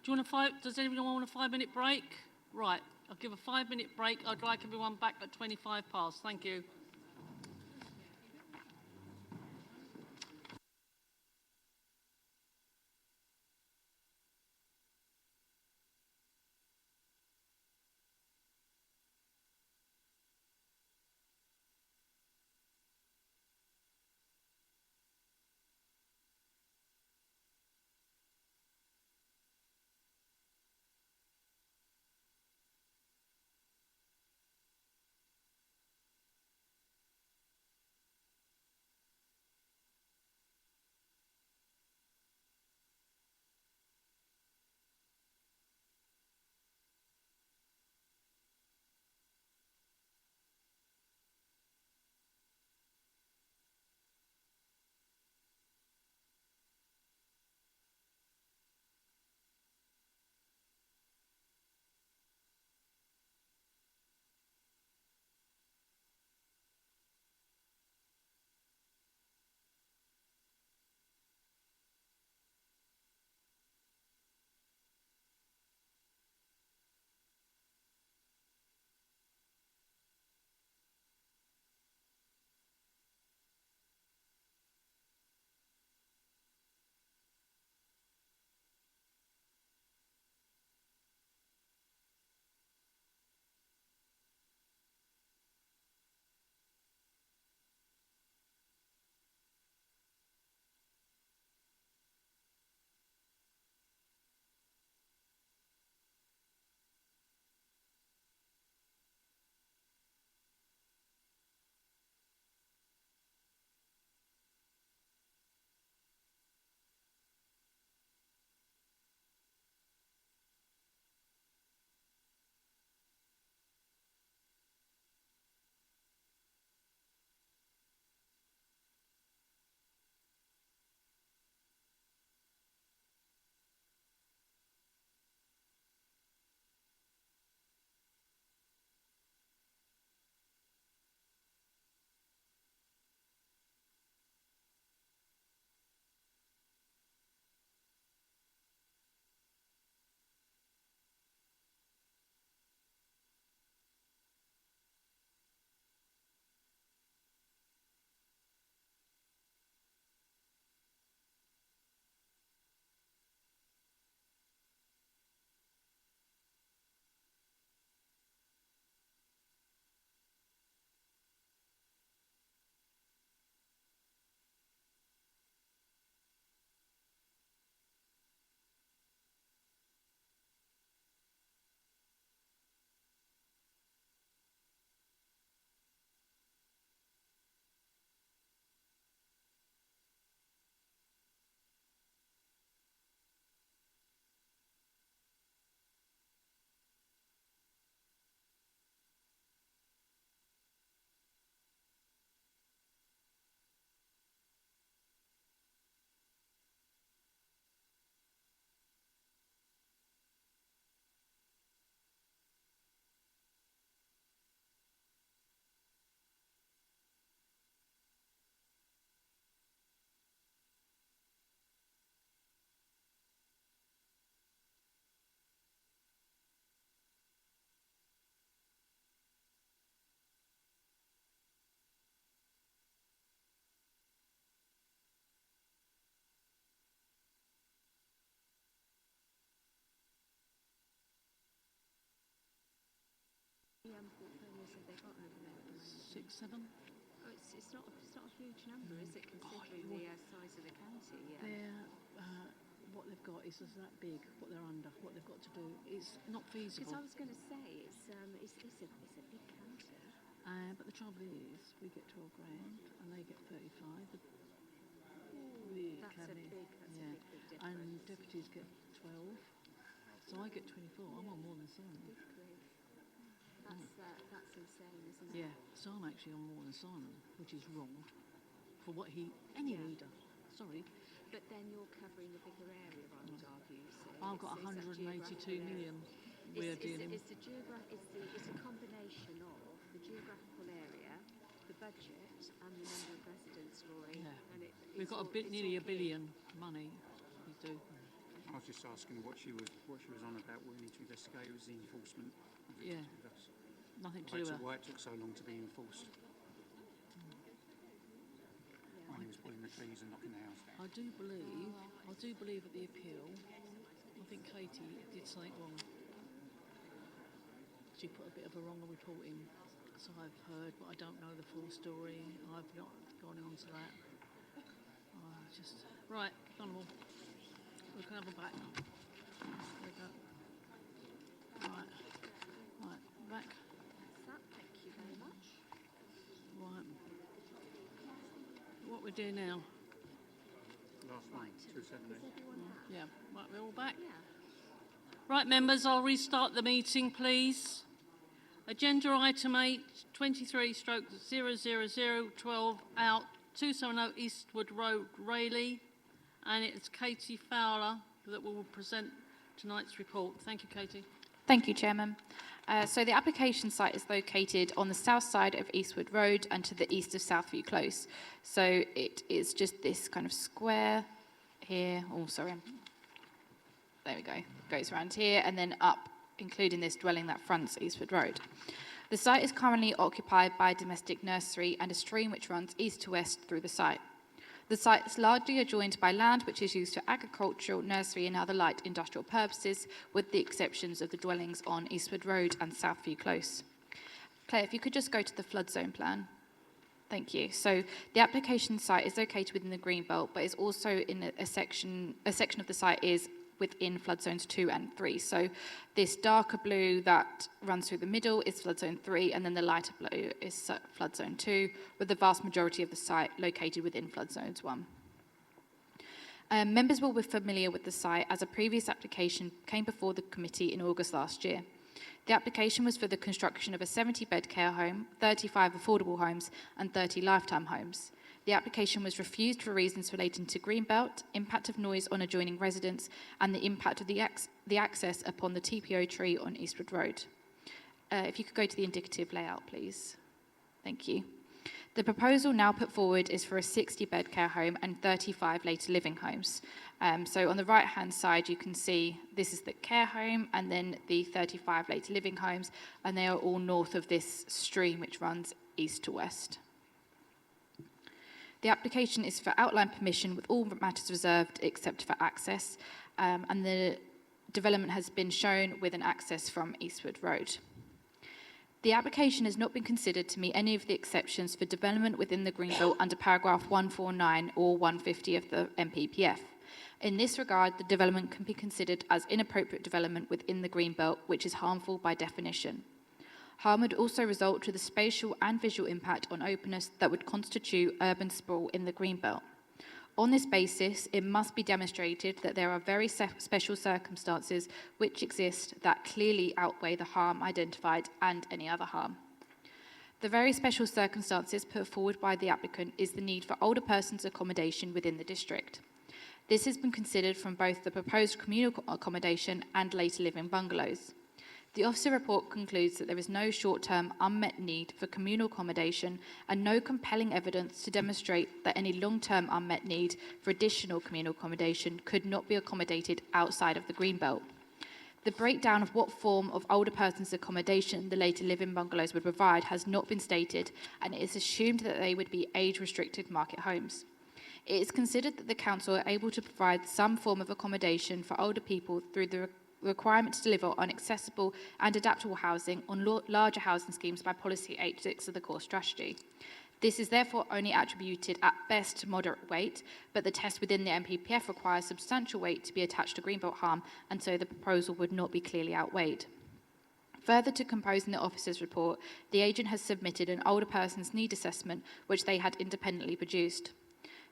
Do you want does anyone want a 5-minute break? Right, I'll give a 5-minute break. I'd like everyone back at 25 past. Thank you. Portfolios have they got at the moment? 6, 7? Oh, it's not a huge number, is it, considering the size of the county? Yeah. They're, what they've got is that big, what they're under, what they've got to do. It's not feasible. Because I was going to say it's a big county. But the trouble is, we get 12 grand and they get 35. The That's a academy, big difference. and deputies get 12. So I get 24. I'm on more than Simon. Good grief. That's insane, isn't it? Yeah, so I'm actually on more than Simon, which is wrong for what any leader. Sorry. But then you're covering a bigger area, I would argue. So I've got 182 million we're dealing with. It's a combination of the geographical area the budget and the number of residents, Laurie. Yeah. And We've got nearly a billion money. We do. I was just asking what she was on about. What we need to investigate was the enforcement. Yeah. Nothing to do with Why it took so long to be enforced. When he was pulling the trees and knocking the house down. I do believe at the appeal, I think Katie did something wrong. She put a bit of a wrong report in, so I've heard, but I don't know the full story. I've not gone on to that. Right, Donovan, we can have her back. There we go. Right, back. Thank you very much. Right. What we do now? Last one, 278. Yeah, right, we're all back. Yeah. Right, members, I'll restart the meeting, please. Agenda item 8, 23/00012 out 270 Eastwood Road, Rayleigh, and it's Katie Fowler that will present tonight's report. Thank you, Katie. Thank you, Chairman. So the application site is located on the south side of Eastwood Road and to the east of Southview Close. So it is just this kind of square here. Oh, sorry. There we go. Goes around here and then up, including this dwelling that fronts Eastwood Road. The site is currently occupied by a domestic nursery and a stream which runs east to west through the site. The site is largely adjoined by land which is used for agricultural, nursery and other light industrial purposes, with the exceptions of the dwellings on Eastwood Road and Southview Close. Claire, if you could just go to the flood zone plan. Thank you. So the application site is located within the green belt, but is also in a section of the site is within flood zones 2 and 3. So this darker blue that runs through the middle is flood zone 3, and then the lighter blue is flood zone 2, with the vast majority of the site located within flood zones 1. Members will be familiar with the site as a previous application came before the committee in August last year. The application was for the construction of a 70-bed care home, 35 affordable homes and 30 lifetime homes. The application was refused for reasons relating to Greenbelt, impact of noise on adjoining residents, and the impact of the access upon the TPO tree on Eastwood Road. If you could go to the indicative layout, please. Thank you. The proposal now put forward is for a 60-bed care home and 35 later living homes. So on the right-hand side, you can see this is the care home and then the 35 later living homes, and they are all north of this stream which runs east to west. The application is for outline permission with all matters reserved except for access, and the development has been shown with an access from Eastwood Road. The application has not been considered to meet any of the exceptions for development within the Greenbelt under paragraph 149 or 150 of the MPPF. In this regard, the development can be considered as inappropriate development within the Greenbelt, which is harmful by definition. Harm would also result to the spatial and visual impact on openness that would constitute urban sprawl in the Greenbelt. On this basis, it must be demonstrated that there are very special circumstances which exist that clearly outweigh the harm identified and any other harm. The very special circumstances put forward by the applicant is the need for older persons accommodation within the district. This has been considered from both the proposed communal accommodation and later living bungalows. The officer report concludes that there is no short-term unmet need for communal accommodation and no compelling evidence to demonstrate that any long-term unmet need for additional communal accommodation could not be accommodated outside of the Greenbelt. The breakdown of what form of older persons accommodation the later living bungalows would provide has not been stated, and it is assumed that they would be age-restricted market homes. It is considered that the council are able to provide some form of accommodation for older people through the requirement to deliver on accessible and adaptable housing on larger housing schemes by policy 86 of the core strategy. This is therefore only attributed at best to moderate weight, but the test within the MPPF requires substantial weight to be attached to Greenbelt harm, and so the proposal would not be clearly outweighed. Further to composing the officer's report, the agent has submitted an older person's need assessment which they had independently produced.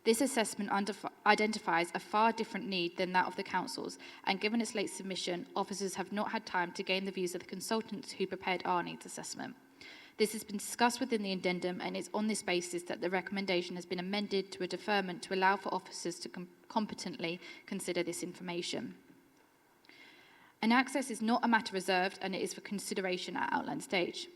This assessment identifies a far different need than that of the council's, and given its late submission, officers have not had time to gain the views of the consultants who prepared our needs assessment. This has been discussed within the addendum, and it's on this basis that the recommendation has been amended to a deferment to allow for officers to competently consider this information. An access is not a matter reserved, and it is for consideration at outline stage.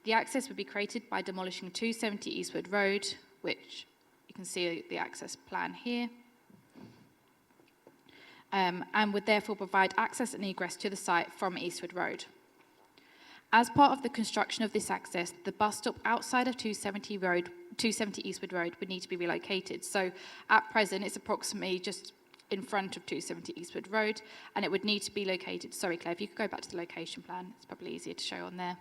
The access would be created by demolishing 270 Eastwood Road, which you can see the access plan here, and would therefore provide access and egress to the site from Eastwood Road. As part of the construction of this access, the bus stop outside of 270 Eastwood Road would need to be relocated. So at present, it's approximately just in front of 270 Eastwood Road, and it would need to be located. Sorry, Claire, if you could go back to the location plan, it's probably easier to show on there.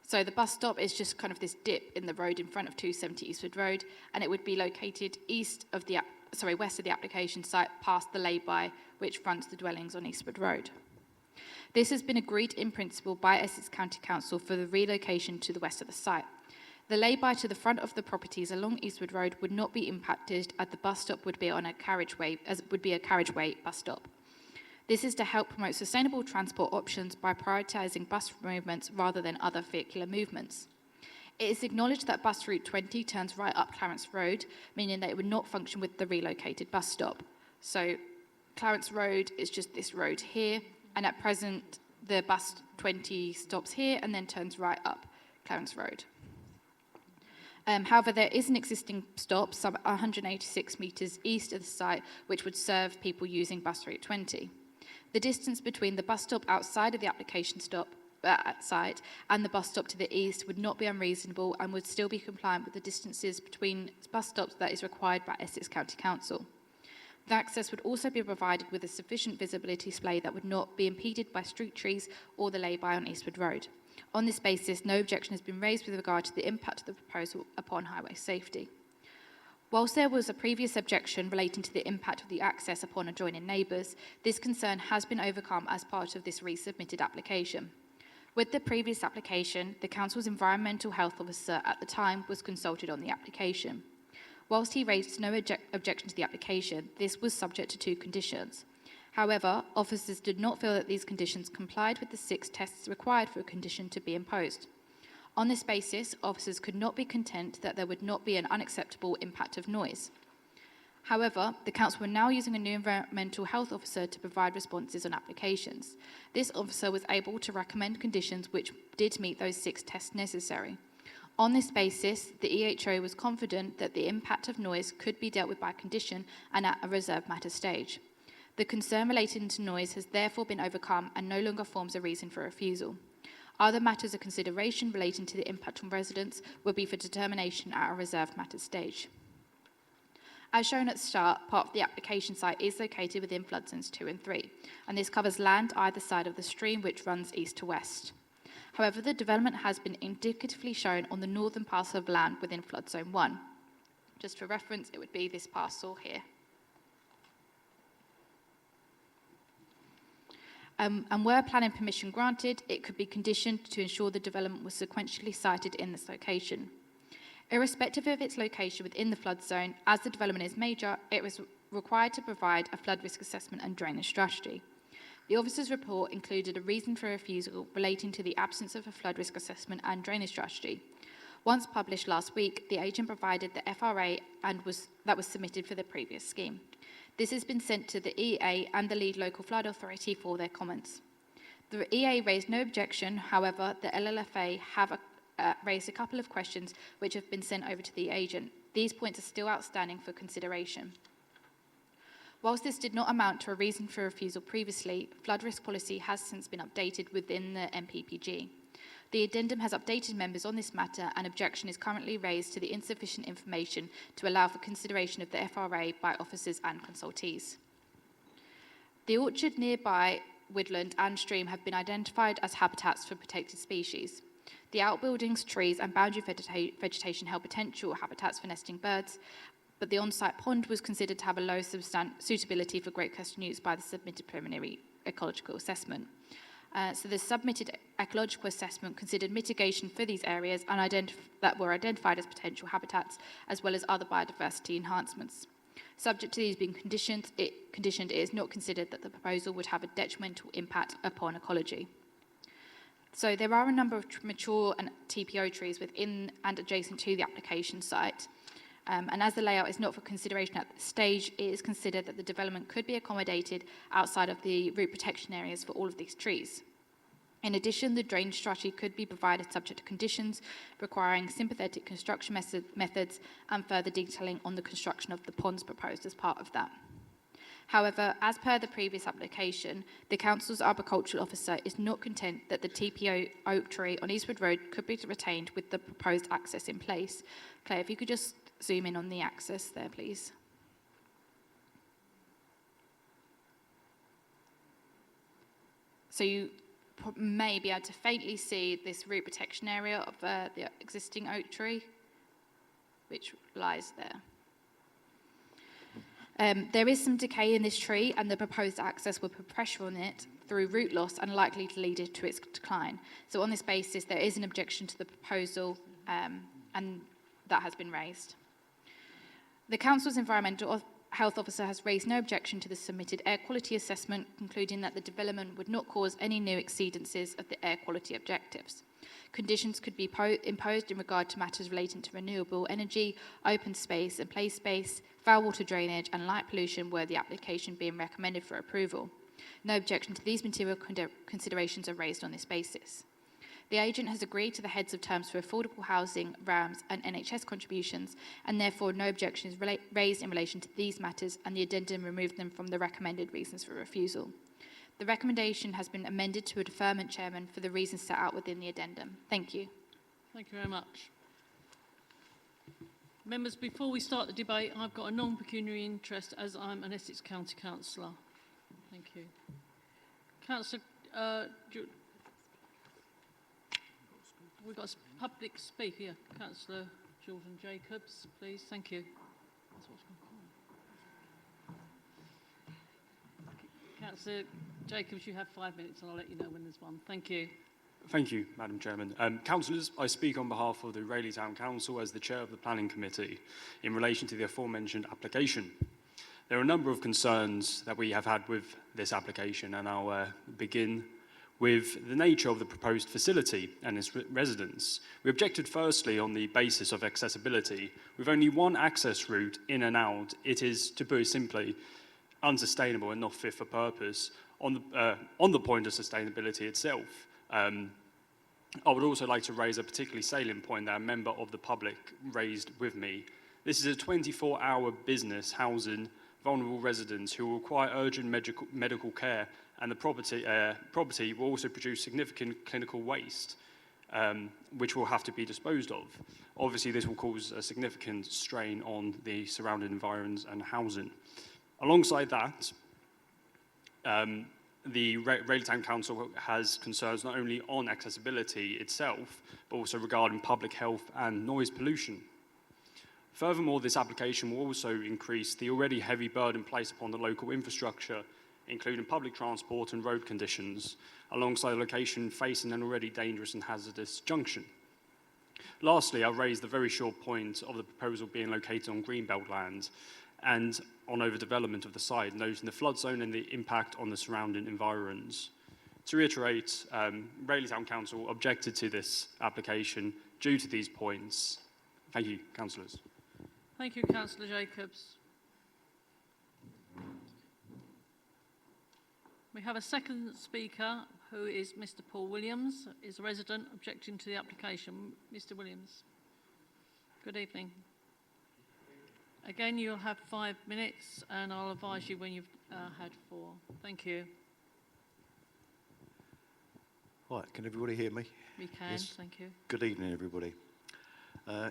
So the bus stop is just kind of this dip in the road in front of 270 Eastwood Road, and it would be located west of the application site past the lay-by, which fronts the dwellings on Eastwood Road. This has been agreed in principle by Essex County Council for the relocation to the west of the site. The lay-by to the front of the properties along Eastwood Road would not be impacted, as the bus stop would be on a carriageway, as it would be a carriageway bus stop. This is to help promote sustainable transport options by prioritising bus movements rather than other vehicular movements. It is acknowledged that bus route 20 turns right up Clarence Road, meaning that it would not function with the relocated bus stop. So Clarence Road is just this road here, and at present the bus 20 stops here and then turns right up Clarence Road. However, there is an existing stop some 186 metres east of the site, which would serve people using bus route 20. The distance between the bus stop outside of the application stop site and the bus stop to the east would not be unreasonable and would still be compliant with the distances between bus stops that is required by Essex County Council. The access would also be provided with a sufficient visibility display that would not be impeded by street trees or the lay-by on Eastwood Road. On this basis, no objection has been raised with regard to the impact of the proposal upon highway safety. Whilst there was a previous objection relating to the impact of the access upon adjoining neighbours, this concern has been overcome as part of this resubmitted application. With the previous application, the Council's Environmental Health Officer at the time was consulted on the application. Whilst he raised no objection to the application, this was subject to 2 conditions. However, officers did not feel that these conditions complied with the 6 tests required for a condition to be imposed. On this basis, officers could not be content that there would not be an unacceptable impact of noise. However, the Council were now using a new environmental health officer to provide responses on applications. This officer was able to recommend conditions which did meet those 6 tests necessary. On this basis, the EHO was confident that the impact of noise could be dealt with by condition and at a reserved matter stage. The concern relating to noise has therefore been overcome and no longer forms a reason for refusal. Other matters of consideration relating to the impact on residents will be for determination at a reserved matter stage. As shown at the start, part of the application site is located within flood zones 2 and 3, and this covers land either side of the stream which runs east to west. However, the development has been indicatively shown on the northern parcel of land within flood zone 1. Just for reference, it would be this parcel here. And were planning permission granted, it could be conditioned to ensure the development was sequentially sited in this location. Irrespective of its location within the flood zone, as the development is major, it was required to provide a flood risk assessment and drainage strategy. The officer's report included a reason for refusal relating to the absence of a flood risk assessment and drainage strategy. Once published last week, the agent provided the FRA that was submitted for the previous scheme. This has been sent to the EA and the lead local flood authority for their comments. The EA raised no objection, however, the LLFA have raised a couple of questions which have been sent over to the agent. These points are still outstanding for consideration. Whilst this did not amount to a reason for refusal previously, flood risk policy has since been updated within the MPPG. The addendum has updated members on this matter and objection is currently raised to the insufficient information to allow for consideration of the FRA by officers and consultees. The orchard nearby woodland and stream have been identified as habitats for protected species. The outbuildings, trees and boundary vegetation held potential habitats for nesting birds, but the on-site pond was considered to have a low suitability for great coastal use by the submitted preliminary ecological assessment. So the submitted ecological assessment considered mitigation for these areas and that were identified as potential habitats, as well as other biodiversity enhancements. Subject to these being conditioned, it is not considered that the proposal would have a detrimental impact upon ecology. So there are a number of mature and TPO trees within and adjacent to the application site. And as the layout is not for consideration at this stage, it is considered that the development could be accommodated outside of the root protection areas for all of these trees. In addition, the drainage strategy could be provided subject to conditions requiring sympathetic construction methods and further detailing on the construction of the ponds proposed as part of that. However, as per the previous application, the Council's Arboricultural Officer is not content that the TPO oak tree on Eastwood Road could be retained with the proposed access in place. Claire, if you could just zoom in on the access there, please. So you may be able to faintly see this root protection area of the existing oak tree, which lies there. There is some decay in this tree, and the proposed access will put pressure on it through root loss and likely to lead it to its decline. So on this basis, there is an objection to the proposal, and that has been raised. The Council's Environmental Health Officer has raised no objection to the submitted air quality assessment, concluding that the development would not cause any new exceedances of the air quality objectives. Conditions could be imposed in regard to matters relating to renewable energy, open space and play space, foul water drainage and light pollution were the application being recommended for approval. No objection to these material considerations are raised on this basis. The agent has agreed to the heads of terms for affordable housing, RAMS and NHS contributions, and therefore no objection is raised in relation to these matters, and the addendum removed them from the recommended reasons for refusal. The recommendation has been amended to a deferment, Chairman, for the reasons set out within the addendum. Thank you. Thank you very much. Members, before we start the debate, I've got a non-pecuniary interest as I'm an Essex County Councillor. Thank you. Councillor, we've got a public speaker here. Councillor Jordan Jacobs, please. Thank you. That's what's going on. Councillor Jacobs, you have 5 minutes and I'll let you know when there's one. Thank you. Thank you, Madam Chairman. Councillors, I speak on behalf of the Rayleigh Town Council as the Chair of the Planning Committee in relation to the aforementioned application. There are a number of concerns that we have had with this application, and I'll begin with the nature of the proposed facility and its residents. We objected firstly on the basis of accessibility. With only one access route in and out, it is, to put it simply, unsustainable and not fit for purpose. On the point of sustainability itself, I would also like to raise a particularly salient point that a member of the public raised with me. This is a 24-hour business housing vulnerable residents who will require urgent medical care, and the property will also produce significant clinical waste, which will have to be disposed of. Obviously, this will cause a significant strain on the surrounding environs and housing. Alongside that, the Rayleigh Town Council has concerns not only on accessibility itself, but also regarding public health and noise pollution. Furthermore, this application will also increase the already heavy burden placed upon the local infrastructure, including public transport and road conditions, alongside a location facing an already dangerous and hazardous junction. Lastly, I'll raise the very short point of the proposal being located on greenbelt land and on overdevelopment of the site, noting the flood zone and the impact on the surrounding environs. To reiterate, Rayleigh Town Council objected to this application due to these points. Thank you, councillors. Thank you, Councillor Jacobs. We have a second speaker, who is Mr. Paul Williams, is a resident objecting to the application. Mr. Williams. Good evening. Again, you'll have 5 minutes, and I'll advise you when you've had 4. Thank you. Right, can everybody hear me? We can, yes. Thank you. Good evening, everybody.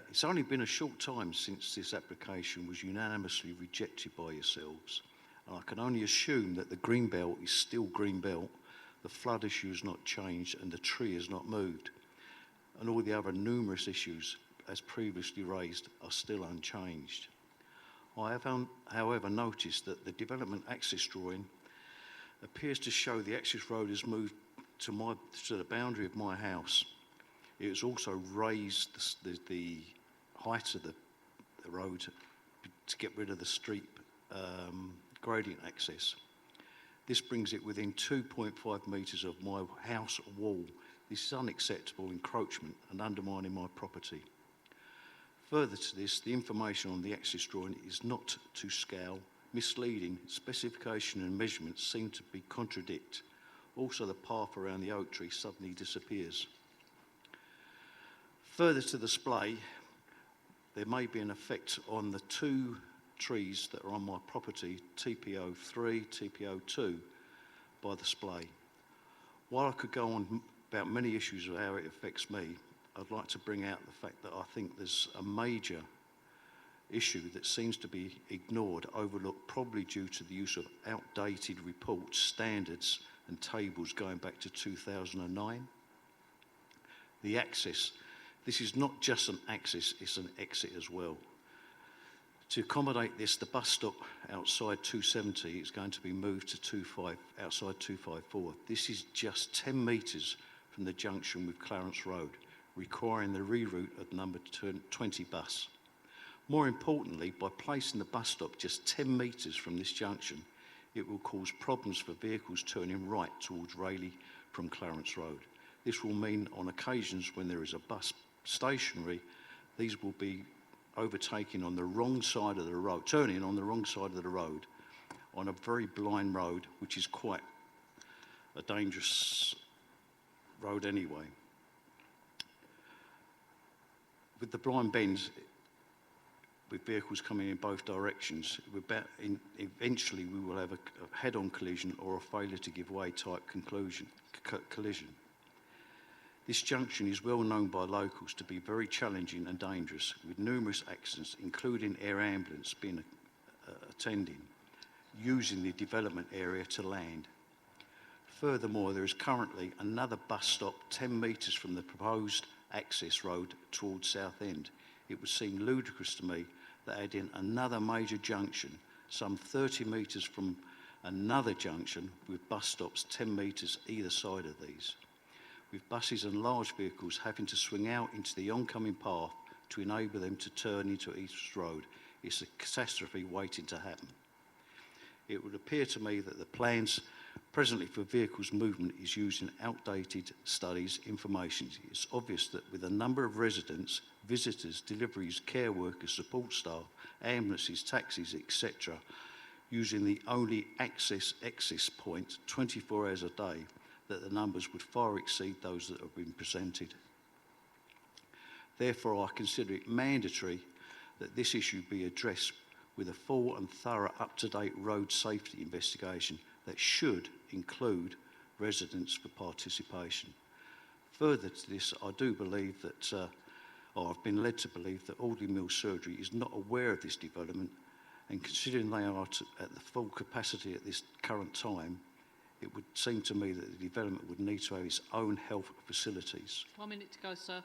It's only been a short time since this application was unanimously rejected by yourselves, and I can only assume that the green belt is still green belt, the flood issue has not changed, and the tree has not moved, and all the other numerous issues, as previously raised, are still unchanged. I have, however, noticed that the development access drawing appears to show the access road has moved to the boundary of my house. It has also raised the height of the road to get rid of the street gradient access. This brings it within 2.5 metres of my house wall. This is unacceptable encroachment and undermining my property. Further to this, the information on the access drawing is not to scale, misleading, specification and measurements seem to be contradict. Also, the path around the oak tree suddenly disappears. Further to the display, there may be an effect on the two trees that are on my property, TPO3, TPO2, by the display. While I could go on about many issues of how it affects me, I'd like to bring out the fact that I think there's a major issue that seems to be ignored, overlooked, probably due to the use of outdated reports, standards and tables going back to 2009. The access. This is not just an access, it's an exit as well. To accommodate this, the bus stop outside 270 is going to be moved to outside 254. This is just 10 metres from the junction with Clarence Road, requiring the reroute of number 20 bus. More importantly, by placing the bus stop just 10 metres from this junction, it will cause problems for vehicles turning right towards Rayleigh from Clarence Road. This will mean on occasions when there is a bus stationary, these will be overtaking on the wrong side of the road, turning on the wrong side of the road on a very blind road, which is quite a dangerous road anyway. With the blind bends, with vehicles coming in both directions, eventually we will have a head-on collision or a failure to give way type collision. This junction is well known by locals to be very challenging and dangerous, with numerous accidents, including air ambulance being attending, using the development area to land. Furthermore, there is currently another bus stop 10 metres from the proposed access road towards Southend. It would seem ludicrous to me that adding another major junction some 30 metres from another junction with bus stops 10 metres either side of these, with buses and large vehicles having to swing out into the oncoming path to enable them to turn into East Road. It's a catastrophe waiting to happen. It would appear to me that the plans presently for vehicles movement is using outdated studies, information. It's obvious that with a number of residents, visitors, deliveries, care workers, support staff, ambulances, taxis, etc., using the only access point 24 hours a day, that the numbers would far exceed those that have been presented. Therefore, I consider it mandatory that this issue be addressed with a full and thorough up-to-date road safety investigation that should include residents for participation. Further to this, I do believe that, or I've been led to believe that Audley Mill Surgery is not aware of this development, and considering they are at the full capacity at this current time, it would seem to me that the development would need to have its own health facilities. 1 minute to go, sir.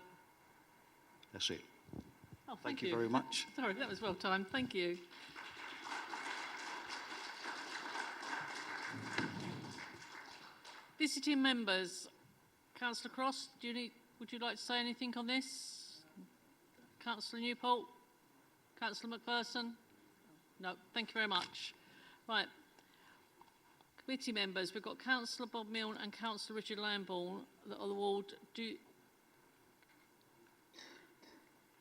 That's it. Oh, Thank you very much. Sorry, that was well timed. Thank you. Visiting members, Councillor Cross, would you like to say anything on this? Councillor Newport? Councillor McPherson? No, thank you very much. Right. Committee members, we've got Councillor Bob Milne and Councillor Richard Lambourne that are the ward.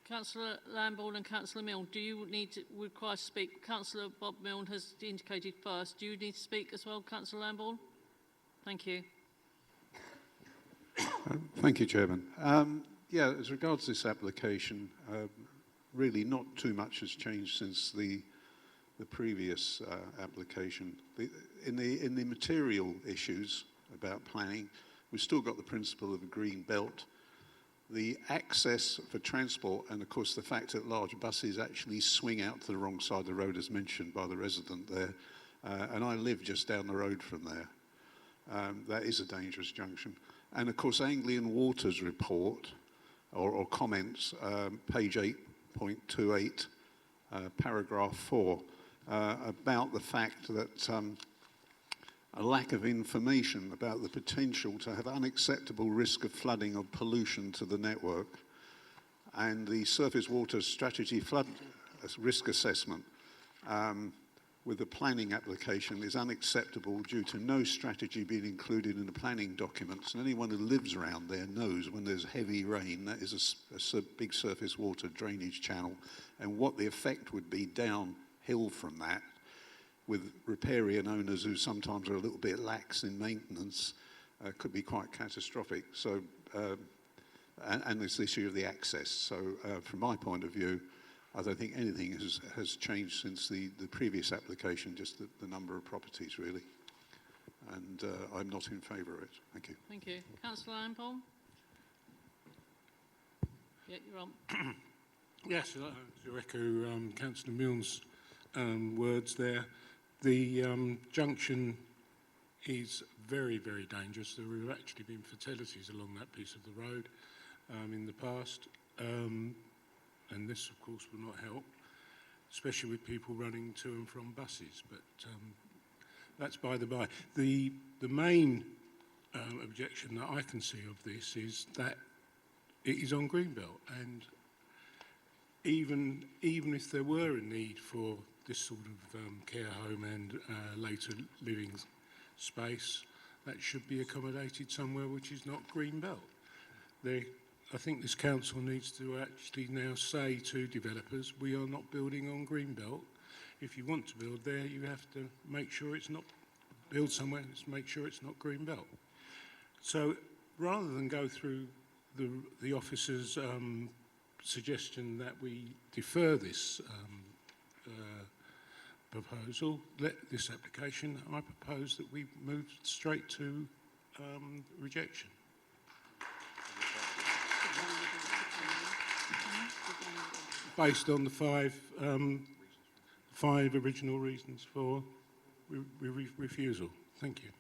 Councillor Lambourne and Councillor Milne, do you need to require to speak? Councillor Bob Milne has indicated first. Do you need to speak as well, Councillor Lambourne? Thank you. Thank you, Chairman. Yeah, as regards this application, really not too much has changed since the previous application. In the material issues about planning, we've still got the principle of a green belt. The access for transport, and of course the fact that large buses actually swing out to the wrong side of the road, as mentioned by the resident there, and I live just down the road from there. That is a dangerous junction. And of course Anglian Water's report, or comments, page 8.28, paragraph 4, about the fact that a lack of information about the potential to have unacceptable risk of flooding or pollution to the network, and the surface water strategy flood risk assessment with the planning application is unacceptable due to no strategy being included in the planning documents. And anyone who lives around there knows when there's heavy rain, that is a big surface water drainage channel, and what the effect would be downhill from that, with riparian owners who sometimes are a little bit lax in maintenance, could be quite catastrophic. So, and this issue of the access. So, from my point of view, I don't think anything has changed since the previous application, just the number of properties, really. And I'm not in favour of it. Thank you. Thank you. Councillor Lambourne? Yeah, you're on. Yes, to echo Councillor Milne's words there, the junction is very, very dangerous. There have actually been fatalities along that piece of the road in the past, and this, of course, will not help, especially with people running to and from buses. But that's by the by. The main objection that I can see of this is that it is on Greenbelt, and even if there were a need for this sort of care home and later living space, that should be accommodated somewhere which is not Greenbelt. I think this council needs to actually now say to developers, we are not building on Greenbelt. If you want to build there, you have to make sure it's not, build somewhere, let's make sure it's not Greenbelt. So rather than go through the officer's suggestion that we defer this proposal, this application, I propose that we move straight to rejection. Based on the five original reasons for refusal. Thank you.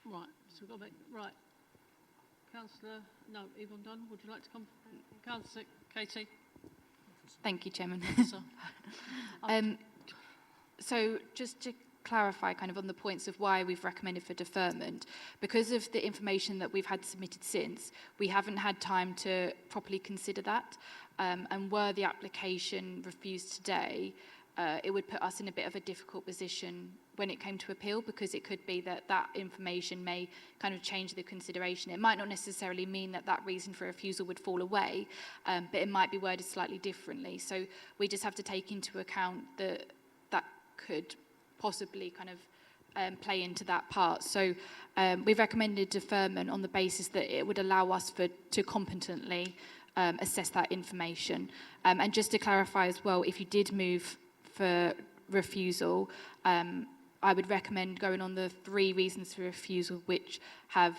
Right, so we've got back, right. Councillor, no, Yvonne Dunn, would you like to come? Councillor Katie? Thank you, Chairman. So, So just to clarify kind of on the points of why we've recommended for deferment, because of the information that we've had submitted since, we haven't had time to properly consider that. And were the application refused today, it would put us in a bit of a difficult position when it came to appeal, because it could be that that information may kind of change the consideration. It might not necessarily mean that that reason for refusal would fall away, but it might be worded slightly differently. So we just have to take into account that that could possibly kind of play into that part. So we've recommended deferment on the basis that it would allow us to competently assess that information. And just to clarify as well, if you did move for refusal, I would recommend going on the 3 reasons for refusal which have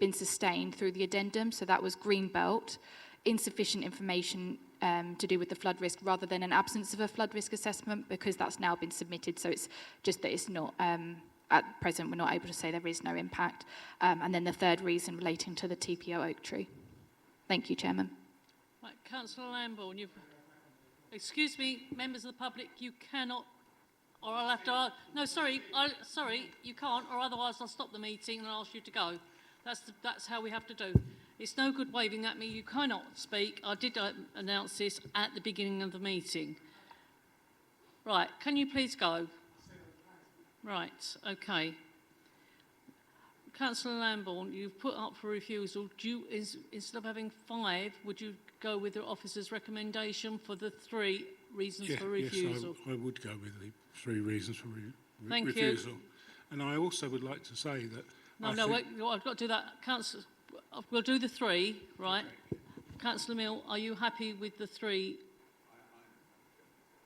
been sustained through the addendum. So that was Greenbelt, insufficient information to do with the flood risk rather than an absence of a flood risk assessment, because that's now been submitted. So it's just that it's not, at present, we're not able to say there is no impact. And then the 3rd reason relating to the TPO oak tree. Thank you, Chairman. right, Councillor Lambourne, excuse me, members of the public, you cannot, or I'll have to, no, sorry, you can't, or otherwise I'll stop the meeting and ask you to go. That's how we have to do. It's no good waving at me, you cannot speak. I did announce this at the beginning of the meeting. Right, can you please go? Right, okay. Councillor Lambourne, you've put up for refusal. Instead of having 5, would you go with the officer's recommendation for the 3 reasons for refusal? Yes, I would go with the 3 reasons for Thank refusal. you. And I also would like to say that... Wait, I've got to do that. Councillor, we'll do the 3, right? Okay. Councillor Mill, are you happy with the 3?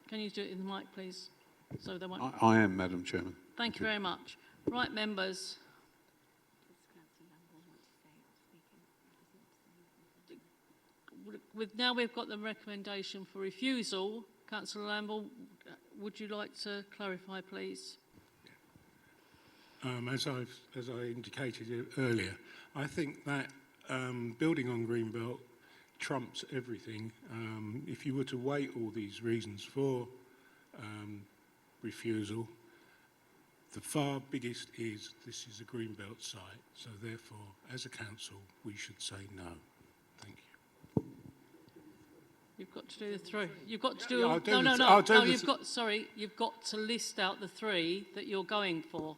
Can you do it in the mic, please? So they won't... I am, Madam Chairman. Thank you very much. Right, members. Now we've got the recommendation for refusal. Councillor Lambourne, would you like to clarify, please? As I indicated earlier, I think that building on Greenbelt trumps everything. If you were to weigh all these reasons for refusal, the far biggest is this is a Greenbelt site, so therefore, as a council, we should say no. Thank you. You've got to do the 3. You've got to do... You've got to list out the 3 that you're going for.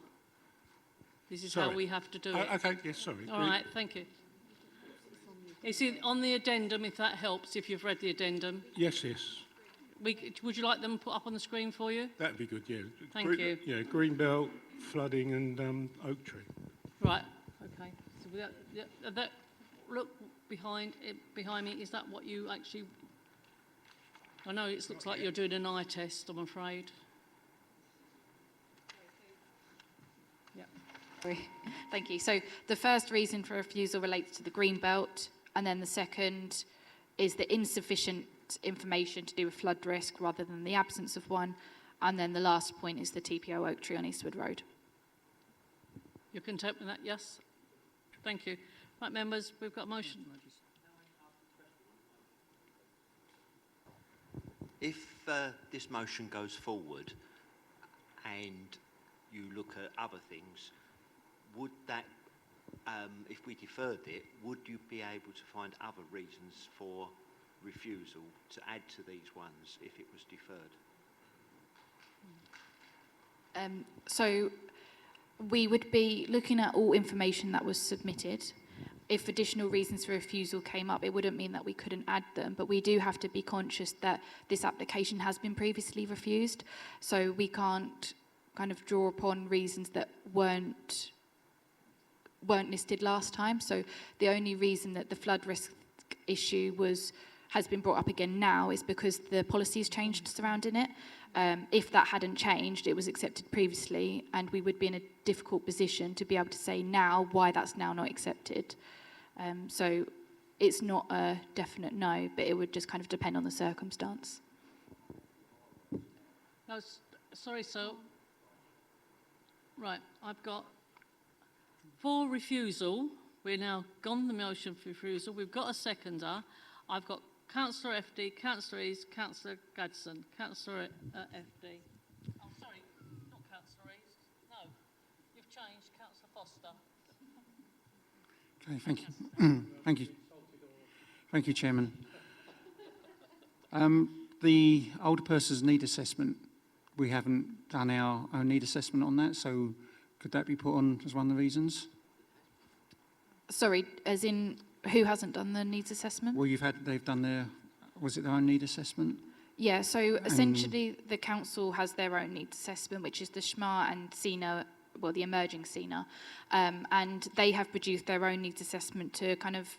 This is how we have to do it. Okay, yes, sorry. All right, thank you. It's on the addendum, if that helps, if you've read the addendum. Yes. Would you like them put up on the screen for you? That'd be good, yeah. Thank you. Yeah, Greenbelt, flooding and oak tree. Right. Okay. So that look behind me. Is that what you actually? I know it looks like you're doing an eye test. I'm afraid. Thank you. So the first reason for refusal relates to the green belt, and then the second is the insufficient information to do with flood risk rather than the absence of one, and then the last point is the TPO Oak Tree on Eastwood Road. You're content with that? Yes. Thank you. Right, members, we've got a motion. If this motion goes forward and you look at other things, would that, if we deferred it, would you be able to find other reasons for refusal to add to these ones if it was deferred? So we would be looking at all information that was submitted. If additional reasons for refusal came up, it wouldn't mean that we couldn't add them, but we do have to be conscious that this application has been previously refused, so we can't kind of draw upon reasons that weren't listed last time. So the only reason that the flood risk issue has been brought up again now is because the policies changed surrounding it. If that hadn't changed, it was accepted previously, and we would be in a difficult position to be able to say now why that's now not accepted. So it's not a definite no, but it would just kind of depend on the circumstance. No, sorry, sir. Right, I've got for refusal. We're now gone the motion for refusal. We've got a seconder. I've got Councillor FD, Councillor East, Councillor Gadsden, Councillor FD. Oh, sorry, not Councillor East. No, you've changed, Councillor Foster. Okay, thank you. Thank you. Thank you, Chairman. The older persons need assessment. We haven't done our own need assessment on that, so could that be put on as one of the reasons? Sorry, as in who hasn't done the needs assessment? Well, they've done was it their own need assessment? Yeah, so essentially the council has their own needs assessment, which is the SHMA and CENA, well, the emerging CENA, and they have produced their own needs assessment to kind of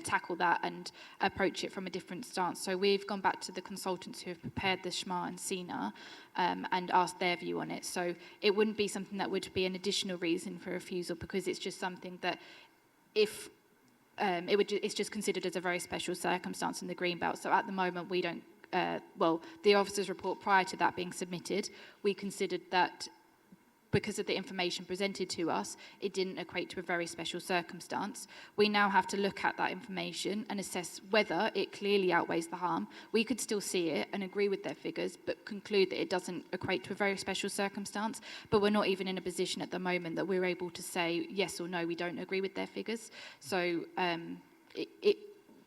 tackle that and approach it from a different stance. So we've gone back to the consultants who have prepared the SHMA and CENA and asked their view on it. So it wouldn't be something that would be an additional reason for refusal, because it's just something that if it's just considered as a very special circumstance in the Greenbelt. So at the moment we don't, the officer's report prior to that being submitted, we considered that because of the information presented to us, it didn't equate to a very special circumstance. We now have to look at that information and assess whether it clearly outweighs the harm. We could still see it and agree with their figures, but conclude that it doesn't equate to a very special circumstance. But we're not even in a position at the moment that we're able to say yes or no, we don't agree with their figures. So it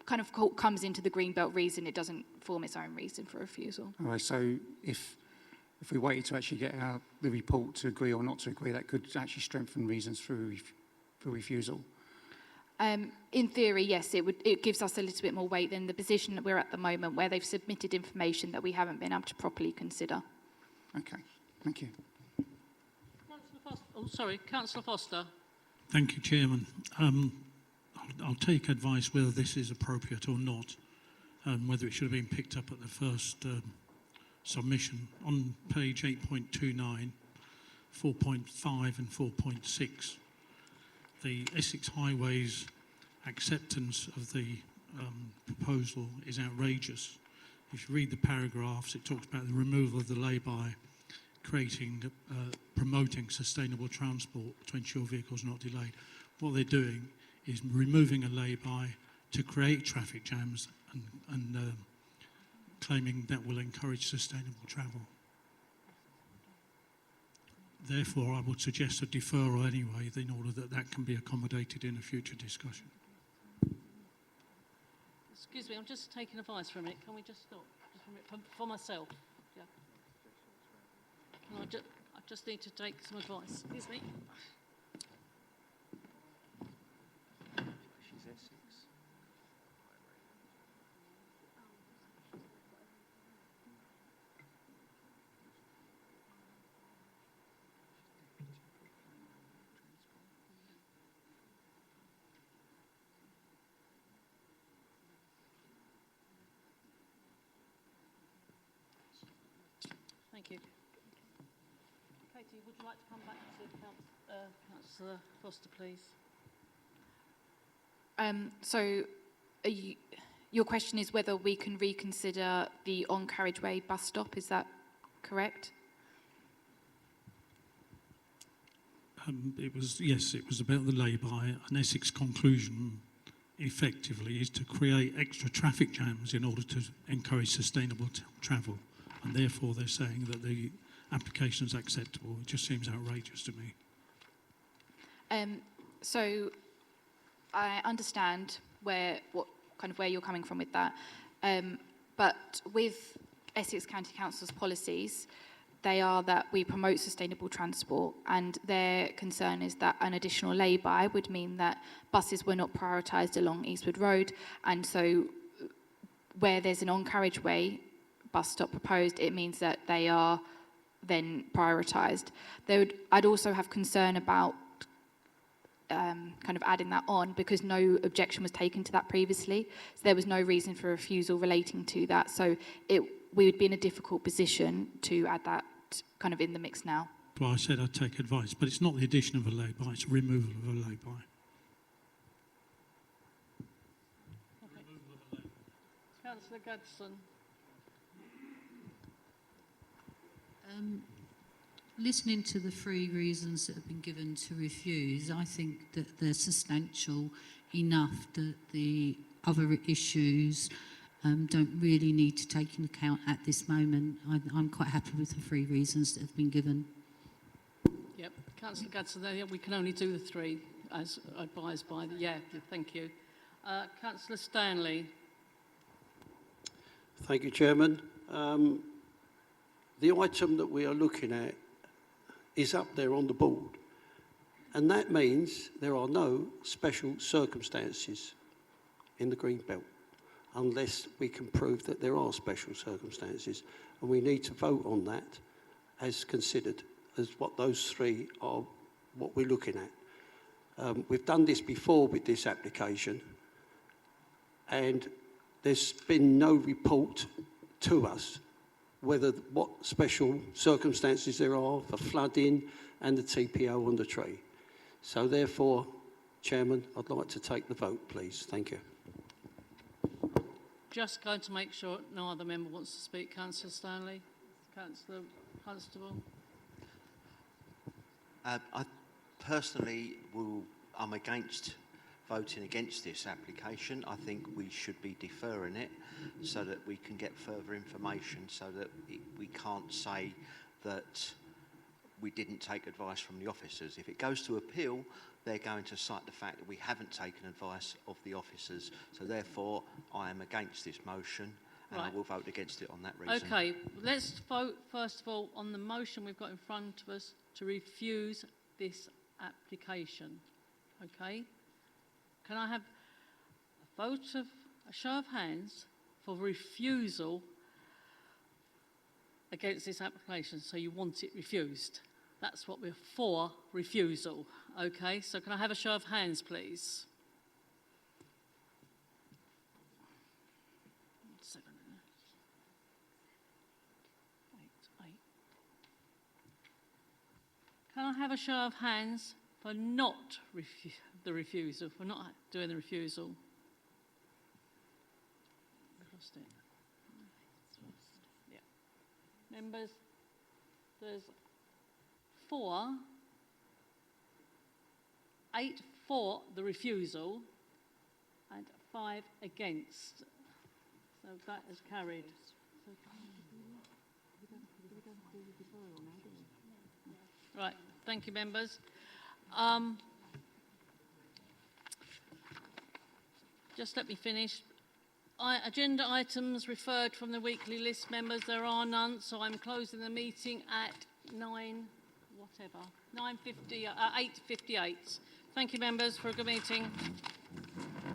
kind of comes into the Greenbelt reason. It doesn't form its own reason for refusal. All right, so if we waited to actually get the report to agree or not to agree, that could actually strengthen reasons for refusal. In theory, yes, it gives us a little bit more weight than the position that we're at the moment, where they've submitted information that we haven't been able to properly consider. Okay, thank you. Councillor Foster. Oh, sorry, Councillor Foster. Thank you, Chairman. I'll take advice whether this is appropriate or not, whether it should have been picked up at the first submission. On page 8.29, 4.5 and 4.6, the Essex Highways acceptance of the proposal is outrageous. If you read the paragraphs, it talks about the removal of the lay-by, promoting sustainable transport to ensure vehicles are not delayed. What they're doing is removing a lay-by to create traffic jams and claiming that will encourage sustainable travel. Therefore, I would suggest a deferral anyway, in order that that can be accommodated in a future discussion. Excuse me, I'm just taking advice for a minute. Can we just stop? Just for a minute, for myself. Yeah. I just need to take some advice. Excuse me. Thank you. Katie, would you like to come back to Councillor Foster, please? So your question is whether we can reconsider the on-carriageway bus stop, is that correct? It was about the lay-by, and Essex conclusion effectively is to create extra traffic jams in order to encourage sustainable travel, and therefore they're saying that the application is acceptable. It just seems outrageous to me. So I understand where you're coming from with that, but with Essex County Council's policies, they are that we promote sustainable transport, and their concern is that an additional lay-by would mean that buses were not prioritised along Eastwood Road, and so where there's an on-carriageway bus stop proposed, it means that they are then prioritised. I'd also have concern about kind of adding that on, because no objection was taken to that previously, so there was no reason for refusal relating to that, so we would be in a difficult position to add that kind of in the mix now. Well, I said I'd take advice, but it's not the addition of a lay-by, it's removal of a lay-by. Okay. Councillor Gadsden. Listening to the 3 reasons that have been given to refuse, I think that they're substantial enough that the other issues don't really need to take into account at this moment. I'm quite happy with the 3 reasons that have been given. Yep, Councillor Gadsden, we can only do the 3 as advised by the, thank you. Councillor Stanley. Thank you, Chairman. The item that we are looking at is up there on the board, and that means there are no special circumstances in the green belt unless we can prove that there are special circumstances, and we need to vote on that as considered as what those 3 are, what we're looking at. We've done this before with this application, and there's been no report to us whether what special circumstances there are for flooding and the TPO on the tree. So therefore, Chairman, I'd like to take the vote, please. Thank you. Just going to make sure no other member wants to speak. Councillor Stanley. Councillor Constable. I personally I'm against voting against this application. I think we should be deferring it so that we can get further information, so that we can't say that we didn't take advice from the officers. If it goes to appeal, they're going to cite the fact that we haven't taken advice of the officers. So therefore, I am against this motion, and I will vote against it on that reason. Okay, let's vote first of all on the motion we've got in front of us to refuse this application. Okay? Can I have a show of hands for refusal against this application? So you want it refused. That's what we're for, refusal. Okay, so can I have a show of hands, please? 7, 8, 8. Can I have a show of hands for not the refusal, for not doing the refusal? Lost it. Yeah. Members, there's 4, 8 for the refusal and 5 against. So that is carried. Right, thank you, members. Just let me finish. Agenda items referred from the weekly list, members, there are none, so I'm closing the meeting at 8:58. Thank you, members, for a good meeting.